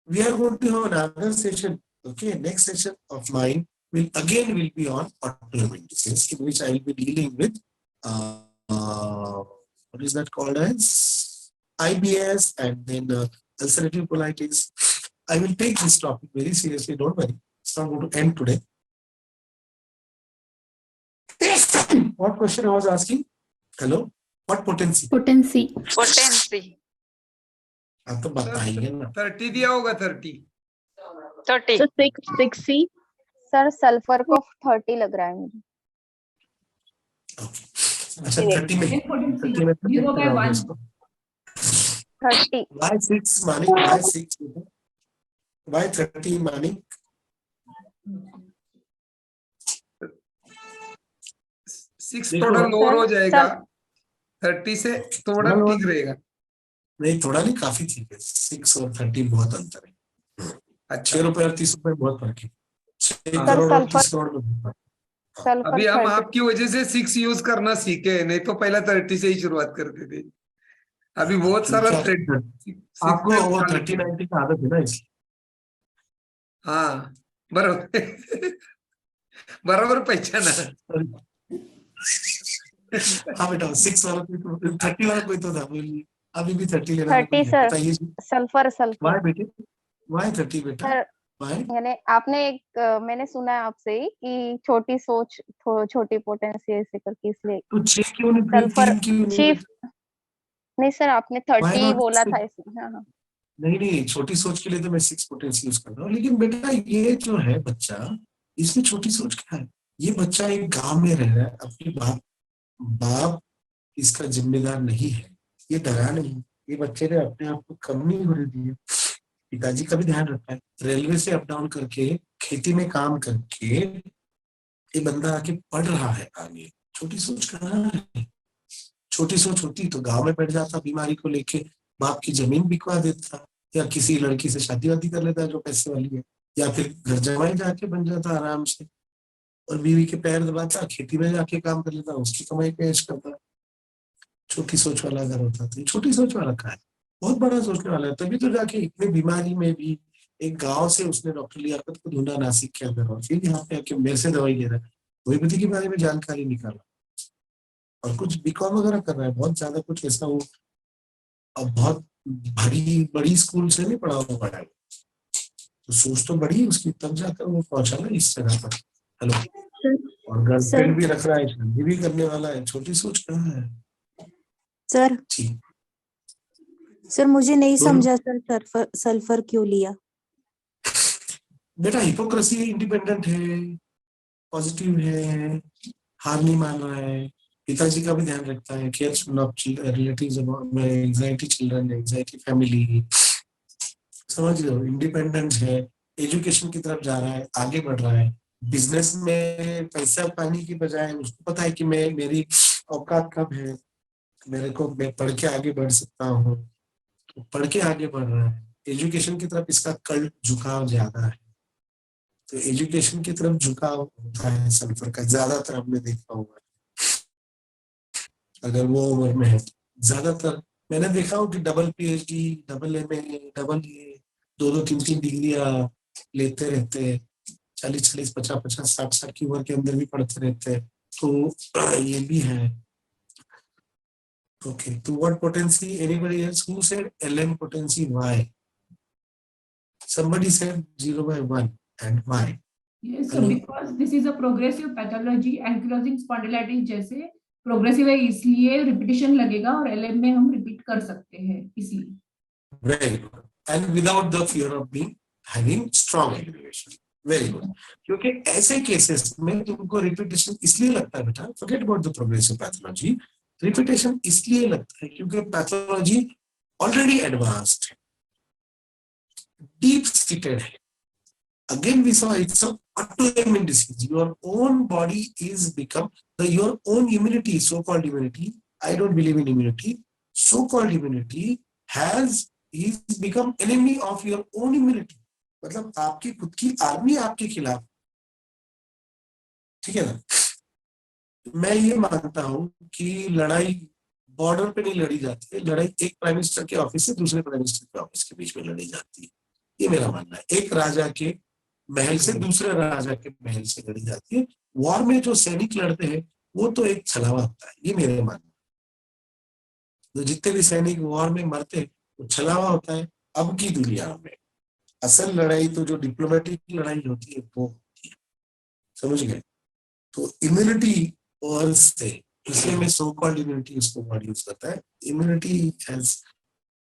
we are going to have another session. Okay, next session of mine will be on autoimmune disease, in which I will be dealing with what is that called as IBS, and then ulcerative colitis. I will take this topic very seriously, don't worry. It's not going to end today. What question I was asking? Hello? What potency? Potency आप तो बताइए ना। 30 दिया होगा, 30 6C सर, सल्फर को 30 लग रहा है मुझे। अच्छा 30 में 30 Why 6 Manik? Why 6? Why 30 Manik? 6 थोड़ा लोअर हो जाएगा, 30 से थोड़ा ठीक रहेगा। नहीं, थोड़ा नहीं, काफी ठीक है। 6 और 30 बहुत अंतर है। अच्छा, 6 रुपए और 30 रुपए बहुत फर्क है। 6 हाँ। करोड़ और 30 करोड़ में बहुत फर्क है। अभी हम आपकी वजह से 6 यूज करना सीखे, नहीं तो पहला 30 से ही शुरुआत करते थे। अभी बहुत सारा आपको वो 30-90 का आदत है ना, इसलिए। हाँ, बराबर बराबर पहचाना। हाँ बेटा, 6 वाला कोई तो 30 वाला कोई तो था, अभी भी 30 लेना। 30 सर, सल्फर वाई बेटे, वाई 30 बेटा? यानी आपने मैंने सुना है आपसे ही कि छोटी सोच छोटी पोटेंसी ऐसे करके, इसलिए तो 6 क्यों नहीं, सल्फर 3 क्यों चीफ नहीं सर, आपने 30 बोला था इसमें। हाँ, नहीं, छोटी सोच के लिए तो मैं 6 पोटेंसी यूज कर रहा हूँ, लेकिन बेटा ये जो है बच्चा, इसमें छोटी सोच क्या है? ये बच्चा एक गांव में रह रहा है, अपने बाप इसका जिम्मेदार नहीं है, ये डरा नहीं, ये बच्चे ने अपने आप को कम नहीं होने दिए, पिताजी का भी ध्यान रखा है, रेलवे से अप डाउन करके, खेती में काम करके ये बंदा आके पढ़ रहा है आगे। छोटी सोच कहाँ है? छोटी सोच होती तो गांव में बैठ जाता, बीमारी को लेके बाप की जमीन बिकवा देता, या किसी लड़की से शादी वादी कर लेता जो पैसे वाली है, या फिर घर जमाई जाके बन जाता आराम से, और बीवी के पैर दबाता, खेती में जाके काम कर लेता, उसकी कमाई पे ऐश करता। छोटी सोच वाला अगर होता तो, छोटी सोच वाला कहा है, बहुत बड़ा सोचने वाला है। तभी तो जाके इतने बीमारी में भी एक गांव से उसने डॉक्टर लियाकत को ढूंढा नासिक के अंदर, और फिर यहाँ पे आके मेरे से दवाई ले रहा है, होम्योपैथी के बारे में जानकारी निकाला, और कुछ बीकॉम वगैरह कर रहा है। बहुत ज्यादा कुछ ऐसा वो अब बहुत बड़ी स्कूल से नहीं पढ़ा हुआ है, तो सोच तो बड़ी उसकी, तब जाकर वो पहुंचा ना इस जगह पर। हेलो, और गर्लफ्रेंड भी रख रहा है, शादी भी करने वाला है, छोटी सोच कहाँ है? सर मुझे नहीं समझा सर, सल्फर क्यों लिया? बेटा हिपोक्रेसी, इंडिपेंडेंट है, पॉजिटिव है, हार नहीं मान रहा है, पिताजी का भी ध्यान रखता है, cares relatives about anxiety children, anxiety family, समझ रहे हो, इंडिपेंडेंट है, एजुकेशन की तरफ जा रहा है, आगे बढ़ रहा है, बिजनेस में पैसा पाने की बजाय उसको पता है कि मेरी औकात कब है, मेरे को, मैं पढ़ के आगे बढ़ सकता हूँ, तो पढ़ के आगे बढ़ रहा है। एजुकेशन की तरफ इसका कल्ट झुकाव ज्यादा है, तो एजुकेशन की तरफ झुकाव होता है सल्फर का, ज्यादातर हमने देखा होगा। अगर वो उम्र में है, ज्यादातर मैंने देखा हूँ कि double PhD, double MA, double ये 2-2, 3-3 डिग्रियां लेते रहते हैं, 40-40, 50-50, 60 की उम्र के अंदर भी पढ़ते रहते हैं, तो ये भी है। Okay, to what potency? Anybody else? Who said LM potency? Why? Somebody said 0/1, and why? Yes, so because this is a progressive pathology, ankylosing spondylitis जैसे प्रोग्रेसिव है, इसलिए रिपीटिशन लगेगा और LM में हम रिपीट कर सकते हैं, इसलिए. Very good. And without the fear of being having strong aggravation. Very good. क्योंकि ऐसे केसेस में तुमको रिपीटिशन इसलिए लगता है बेटा, forget about the progressive pathology. Repetition इसलिए लगता है क्योंकि पैथोलॉजी ऑलरेडी एडवांस्ड है, डीप सीटेड है. Again we saw it's an autoimmune disease. Your own body is become your own immunity, so-called immunity. I don't believe in immunity. So-called immunity is become enemy of your own immunity. मतलब आपकी खुद की आर्मी आपके खिलाफ, ठीक है ना. मैं ये मानता हूं कि लड़ाई बॉर्डर पे नहीं लड़ी जाती है, लड़ाई एक प्राइम मिनिस्टर के ऑफिस से दूसरे प्राइम मिनिस्टर के ऑफिस के बीच में लड़ी जाती है. ये मेरा मानना है. एक राजा के महल से दूसरे राजा के महल से लड़ी जाती है. वॉर में जो सैनिक लड़ते हैं वो तो एक छलावा होता है, ये मेरे मानना है. तो जितने भी सैनिक वॉर में मरते हैं वो छलावा होता है. अब की दुनिया में असल लड़ाई तो जो डिप्लोमेटिक लड़ाई होती है वो होती है, समझ गए. तो इम्यूनिटी और से इसलिए मैं सो कॉल्ड इम्यूनिटी इसको वर्ड यूज करता है. Immunity has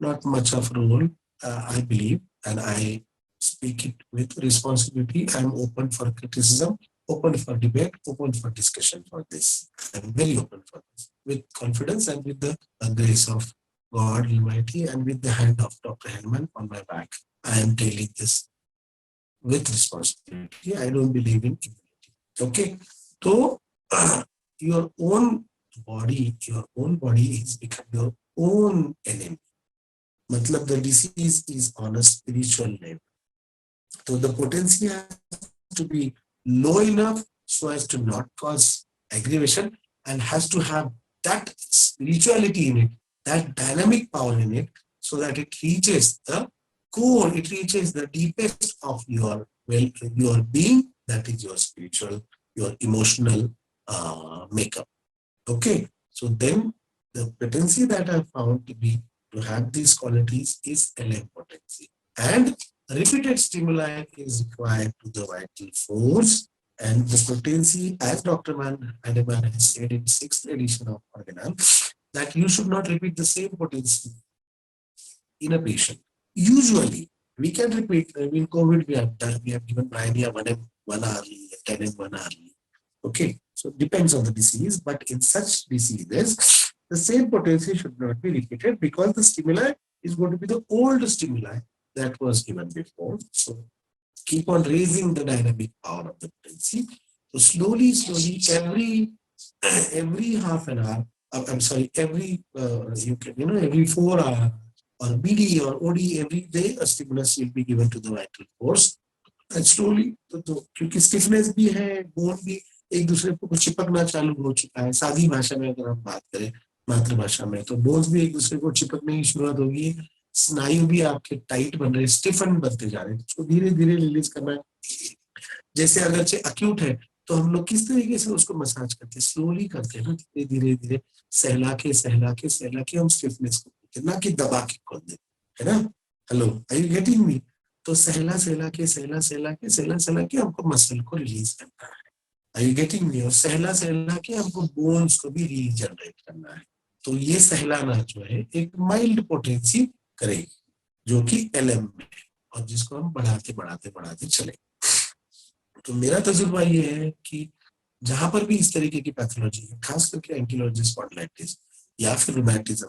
not much of role, I believe, and I speak it with responsibility. I am open for criticism, open for debate, open for discussion for this. I am very open for this, with confidence and with the grace of God Almighty and with the hand of Dr. Hellman on my back. I am telling this with responsibility. I don't believe in immunity. Okay, so your own body is become your own enemy. Matlab the disease is on a spiritual level. So the potency has to be low enough so as to not cause aggravation, and has to have that spirituality in it, that dynamic power in it, so that it reaches the core, it reaches the deepest of your being, that is your spiritual, your emotional makeup. Okay, so then the potency that I found to have these qualities is LM potency, and repeated stimuli is required to the vital force, and the potency, as Dr. Hahnemann has said in 6th edition of Organon, that you should not repeat the same potency in a patient. Usually, we can repeat. In COVID, we have given Briania 1M 1 hourly, 10M 1 hourly. Okay, so it depends on the disease, but in such diseases, the same potency should not be repeated because the stimuli is going to be the old stimuli that was given before. So keep on raising the dynamic power of the potency. So slowly, every half an hour, I'm sorry, every every 4 hours or BD or OD, every day a stimulus will be given to the vital force. And slowly, क्योंकि stiffness भी है, bone भी एक दूसरे को चिपकना चालू हो चुका है. सादी भाषा में अगर हम बात करें, मातृभाषा में, तो बोन्स भी एक दूसरे को चिपकने की शुरुआत होगी. स्नायु भी आपके टाइट बन रहे, स्टिफन बनते जा रहे हैं. उसको धीरे धीरे रिलीज करना है. जैसे अगरचे अक्यूट है तो हम लोग किस तरीके से उसको मसाज करते हैं, स्लोली करते हैं ना, धीरे धीरे सहला के हम स्टिफनेस को, ना कि दबा के खोल देते, है ना. Hello, are you getting me? तो सहला के हमको मसल को रिलीज करना है. Are you getting me? और सहला के हमको बोन्स को भी रीजनरेट करना है. तो ये सहलाना जो है एक माइल्ड पोटेंसी करेगी, जो कि LM में है, और जिसको हम बढ़ाते चले. तो मेरा तजुर्बा ये है कि जहां पर भी इस तरीके की पैथोलॉजी है, खास करके एंकिलोजिंग स्पॉन्डिलाइटिस या फिर रूमेटिज्म,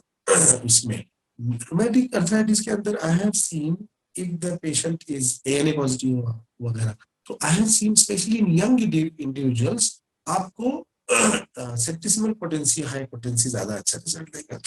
इसमें रूमेटिक अर्थराइटिस के अंदर I have seen if the patient is ANA positive वगैरह, तो I have seen specially in young individuals, आपको सेप्टिसिमल पोटेंसी हाई पोटेंसी ज्यादा अच्छा रिजल्ट देगा।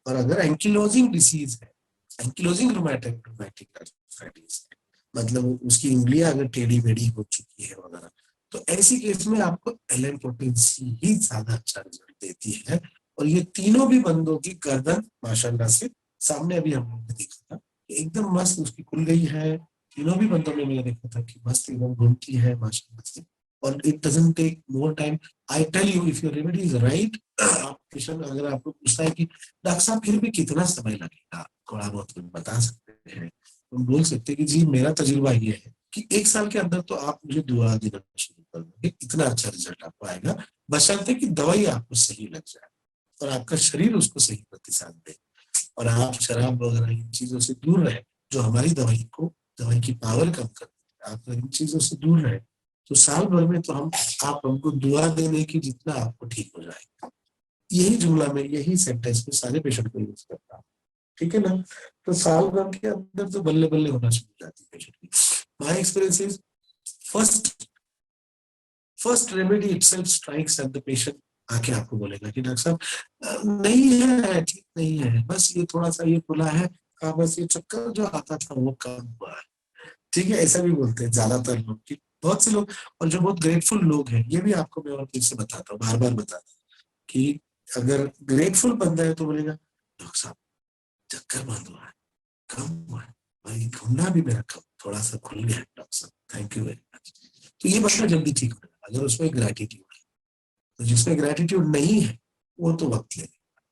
और अगर एंकिलोजिंग डिसीज है, एंकिलोजिंग रूमेटिक आर्थराइटिस है, मतलब उसकी उंगलियां अगर टेढ़ी बेढ़ी हो चुकी है वगैरह, तो ऐसी केस में आपको एलएन पोटेंसी ही ज्यादा अच्छा रिजल्ट देती है। और ये तीनों भी बंदों की गर्दन माशाल्लाह से सामने अभी हम लोगों ने देखा था एकदम मस्त उसकी खुल गई है। तीनों भी बंदों में मैंने देखा था कि मस्त एकदम घूमती है माशाल्लाह से, और it doesn't take more time. I tell you if your remedy is right, patient अगर आपको पूछता है कि डॉक्टर साहब फिर भी कितना समय लगेगा, थोड़ा बहुत बता सकते हैं, हम बोल सकते हैं कि जी मेरा तजुर्बा ये है कि 1 साल के अंदर तो आप मुझे दुआ देना शुरू कर दोगे, इतना अच्छा रिजल्ट आपको आएगा, बशर्ते कि दवाई आपको सही लग जाए और आपका शरीर उसको सही प्रतिसाद दे और आप शराब वगैरह इन चीजों से दूर रहे जो हमारी दवाई की पावर कम कर देती है। आप इन चीजों से दूर रहे तो साल भर में तो आप हमको दुआ देने की जितना आपको ठीक हो जाएगा। यही जुमला में, यही सेंटेंस में सारे पेशेंट को यूज करता हूँ, ठीक है ना। तो साल भर के अंदर तो बल्ले बल्ले होना शुरू हो जाती है पेशेंट की। My experience is first remedy itself strikes at the patient. आके आपको बोलेगा कि डॉक्टर साहब नहीं है, ठीक नहीं है, बस ये थोड़ा सा ये खुला है, बस ये चक्कर जो आता था वो कम हुआ है, ठीक है। ऐसा भी बोलते हैं ज्यादातर लोग कि बहुत से लोग, और जो बहुत ग्रेटफुल लोग हैं, ये भी आपको मैं और फिर से बताता हूँ, बार बार बताता हूँ कि अगर ग्रेटफुल बंदा है तो बोलेगा डॉक्टर साहब चक्कर बंद हुआ है, कम हुआ है, भाई घूमना भी मेरा कम थोड़ा सा खुल गया है डॉक्टर साहब, थैंक यू वेरी मच। तो ये बंदा जल्दी ठीक हो जाएगा अगर उसमें ग्रेटिट्यूड है। तो जिसमें ग्रेटिट्यूड नहीं है वो तो वक्त लेगा,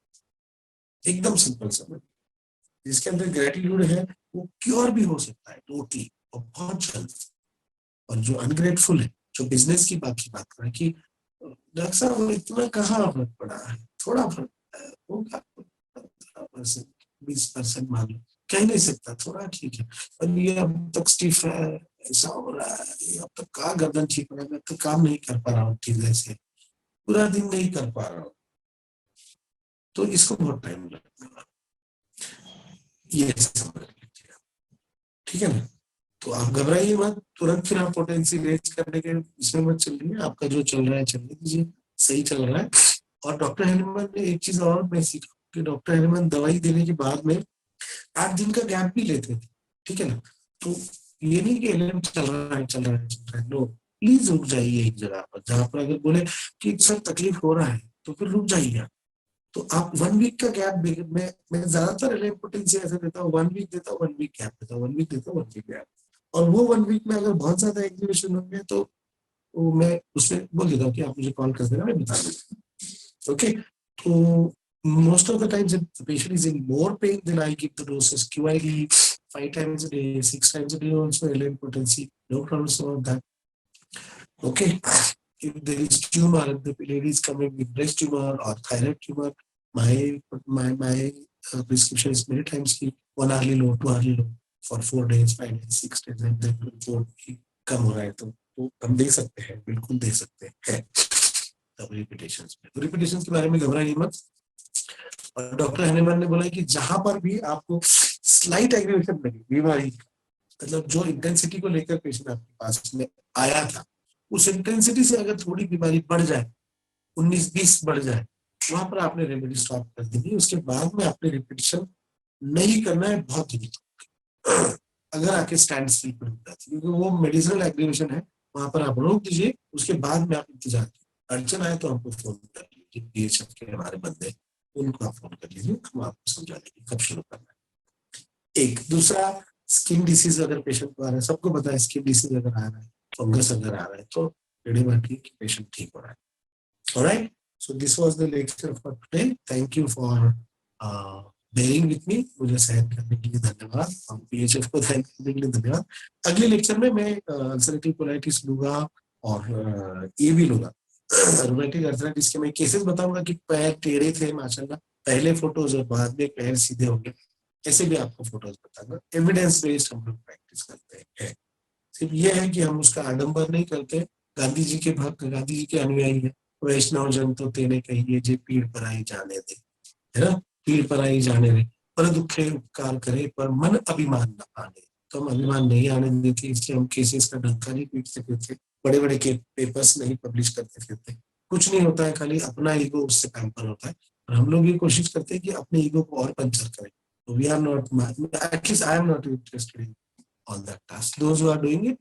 एकदम सिंपल समझ। जिसके अंदर ग्रेटिट्यूड है वो क्योर भी हो सकता है टोटली और बहुत जल्द। और जो अनग्रेटफुल है, जो बिजनेस की बात कर रहा है कि डॉक्टर साहब इतना कहाँ फर्क पड़ा है, थोड़ा फर्क होगा 20% मान लो, कह नहीं सकता, थोड़ा ठीक है। और ये अब तक स्टिफ है, ऐसा हो रहा है, ये अब तक कहाँ गर्दन ठीक हो रहा है, मैं तो काम नहीं कर पा रहा हूँ ठीक से, पूरा दिन नहीं कर पा रहा हूँ, तो इसको बहुत टाइम लगेगा, ये समझ लीजिए, ठीक है ना। तो आप घबराइए मत, तुरंत फिर आप पोटेंसी रेज करने के इसमें मत चलिए, आपका जो चल रहा है चलने दीजिए, सही चल रहा है। और डॉक्टर हेनेमन ने एक चीज और मैं सीखा कि डॉक्टर हेनेमन दवाई देने के बाद में 8 दिन का गैप भी लेते थे, ठीक है ना। तो ये नहीं कि एलएम चल रहा है, नो, प्लीज रुक जाइए एक जगह पर, जहां पर अगर बोले कि सर तकलीफ हो रहा है तो फिर रुक जाइए। तो आप 1 वीक का गैप, मैं ज्यादातर एलएम पोटेंसी ऐसे देता हूँ, 1 वीक देता हूँ, 1 वीक गैप देता हूँ, 1 वीक देता हूँ, 1 वीक गैप। और वो 1 वीक में अगर बहुत ज्यादा एक्टिवेशन होंगे तो मैं उसमें बोल देता हूँ कि आप मुझे कॉल कर देना, मैं बता दूंगा, ओके। तो most of the times if the patient is in more pain, then I give the doses QID 5 times a day, 6 times a day also, LM potency, no problems about that. Okay. If there is tumor, if the lady is coming with breast tumor or thyroid tumor, my prescription is many times keep 1 hourly low, 2 hourly low for 4 days, 5 days, 6 days, and then report कम हो रहा है तो हम दे सकते हैं, बिल्कुल दे सकते हैं। तब रिपीटेशंस में, तो रिपीटेशंस के बारे में घबराइए मत। और डॉक्टर हेनेमन ने बोला कि जहां पर भी आपको स्लाइट एग्रीवेशन लगे बीमारी, मतलब जो इंटेंसिटी को लेकर पेशेंट आपके पास में आया था, उस इंटेंसिटी से अगर थोड़ी बीमारी बढ़ जाए, 19-20 बढ़ जाए, वहां पर आपने रेमेडी स्टॉप कर देनी। उसके बाद में आपने रिपीटेशन नहीं करना है, बहुत ही अगर आके स्टैंड स्टिल पर रुक जाती है, क्योंकि वो मेडिसिनल एग्रीवेशन है, वहां पर आप रोक दीजिए, उसके बाद में आप इंतजार कीजिए। अड़चन आए तो हमको फोन कर लीजिए, पीएचएफ के हमारे बंदे, उनको आप फोन कर लीजिए, हम आपको समझा देंगे कब शुरू करना है। एक दूसरा, स्किन डिसीज अगर पेशेंट को आ रहा है, सबको पता है स्किन डिसीज अगर आ रहा है, फंगस अगर आ रहा है, तो पेशेंट ठीक हो रहा है। Alright, so this was the lecture for today. Thank you for bearing with me, मुझे सहन करने के लिए धन्यवाद, और पीएचएफ को सहन करने के लिए धन्यवाद। अगले लेक्चर में मैं अल्सरेटिव कोलाइटिस लूंगा और ये भी लूंगा, रूमेटिक अर्थराइटिस के मैं केसेस बताऊंगा कि पैर टेढ़े थे माशाल्लाह, पहले फोटोज और बाद में पैर सीधे हो गए, ऐसे भी आपको फोटोज बताऊंगा। एविडेंस बेस्ड हम लोग प्रैक्टिस करते हैं, सिर्फ ये है कि हम उसका आडंबर नहीं करते। गांधी जी के भक्त, गांधी जी के अनुयायी है, वैष्णव जन तो तेने कहिए जे पीड़ पर आई जाने दे, है ना, पीड़ पर आई जाने दे, पर दुखे उपकार करे पर मन अभिमान न आने। तो हम अभिमान नहीं आने देते, इसलिए हम केसेस का डंका नहीं पीटते फिरते, बड़े बड़े के पेपर्स नहीं पब्लिश करते फिरते, कुछ नहीं होता है, खाली अपना ईगो उससे पैम्पर होता है। और हम लोग ये कोशिश करते हैं कि अपने ईगो को और पंचर करें। तो we are not, at least I am not interested in all that task. Those who are doing it,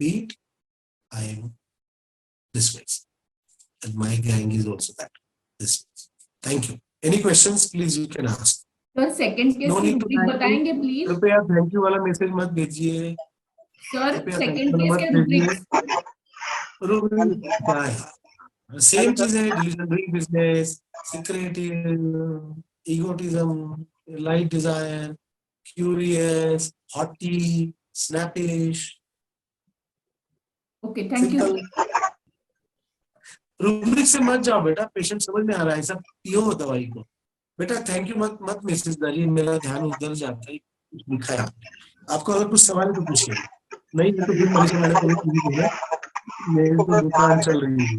be it, I am this way, and my gang is also that this way. Thank you. Any questions, please you can ask. Sir second case No की need to rubric thank me. बताएंगे प्लीज। कृपया थैंक यू वाला मैसेज मत भेजिए। सर कृपया thank सेकंड you केस मत के रुब्रिक। भेजिए। रुब्रिक क्या है? सेम चीज है, delusion, doing business, secretive, egotism, light desire, curious, haughty, snappish. Okay thank you. Rubric से मत जाओ बेटा, पेशेंट समझ में आ रहा है, सब पियो दवाई को। बेटा थैंक यू मत मत मैसेज डालिए, मेरा ध्यान उधर जाता है। कुछ लिखा है आपने, आपको अगर कुछ सवाल है तो पूछिए, नहीं है तो फिर मनीषा मैडम को बोलिए, मेरी तो दुकान चल रही है।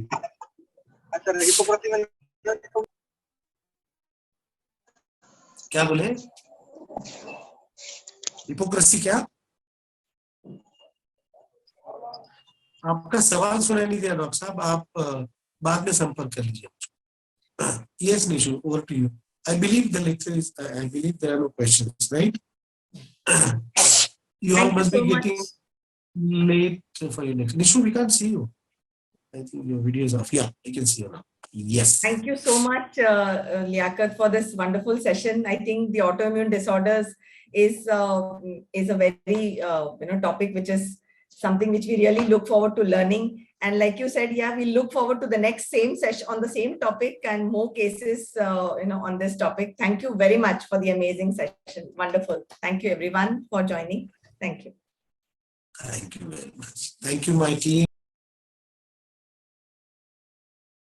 क्या बोले? हिपोक्रेसी क्या? आपका सवाल सुनाई नहीं दिया डॉक्टर साहब, आप बाद में संपर्क कर लीजिए। Yes, Nishu, over to you. I believe the lecture is, I believe there are no questions, right? You all Thank you must so be much. getting late for your lecture. Nishu, we can't see you. I think your video is off. Yeah, I can see you now. Yes. Thank you so much, Liaquat, for this wonderful session. I think the autoimmune disorders is a very topic which is something which we really look forward to learning. And like you said, yeah, we look forward to the next same session on the same topic and more cases, on this topic. Thank you very much for the amazing session. Wonderful. Thank you everyone for joining. Thank you. Thank you very much. Thank you, my team.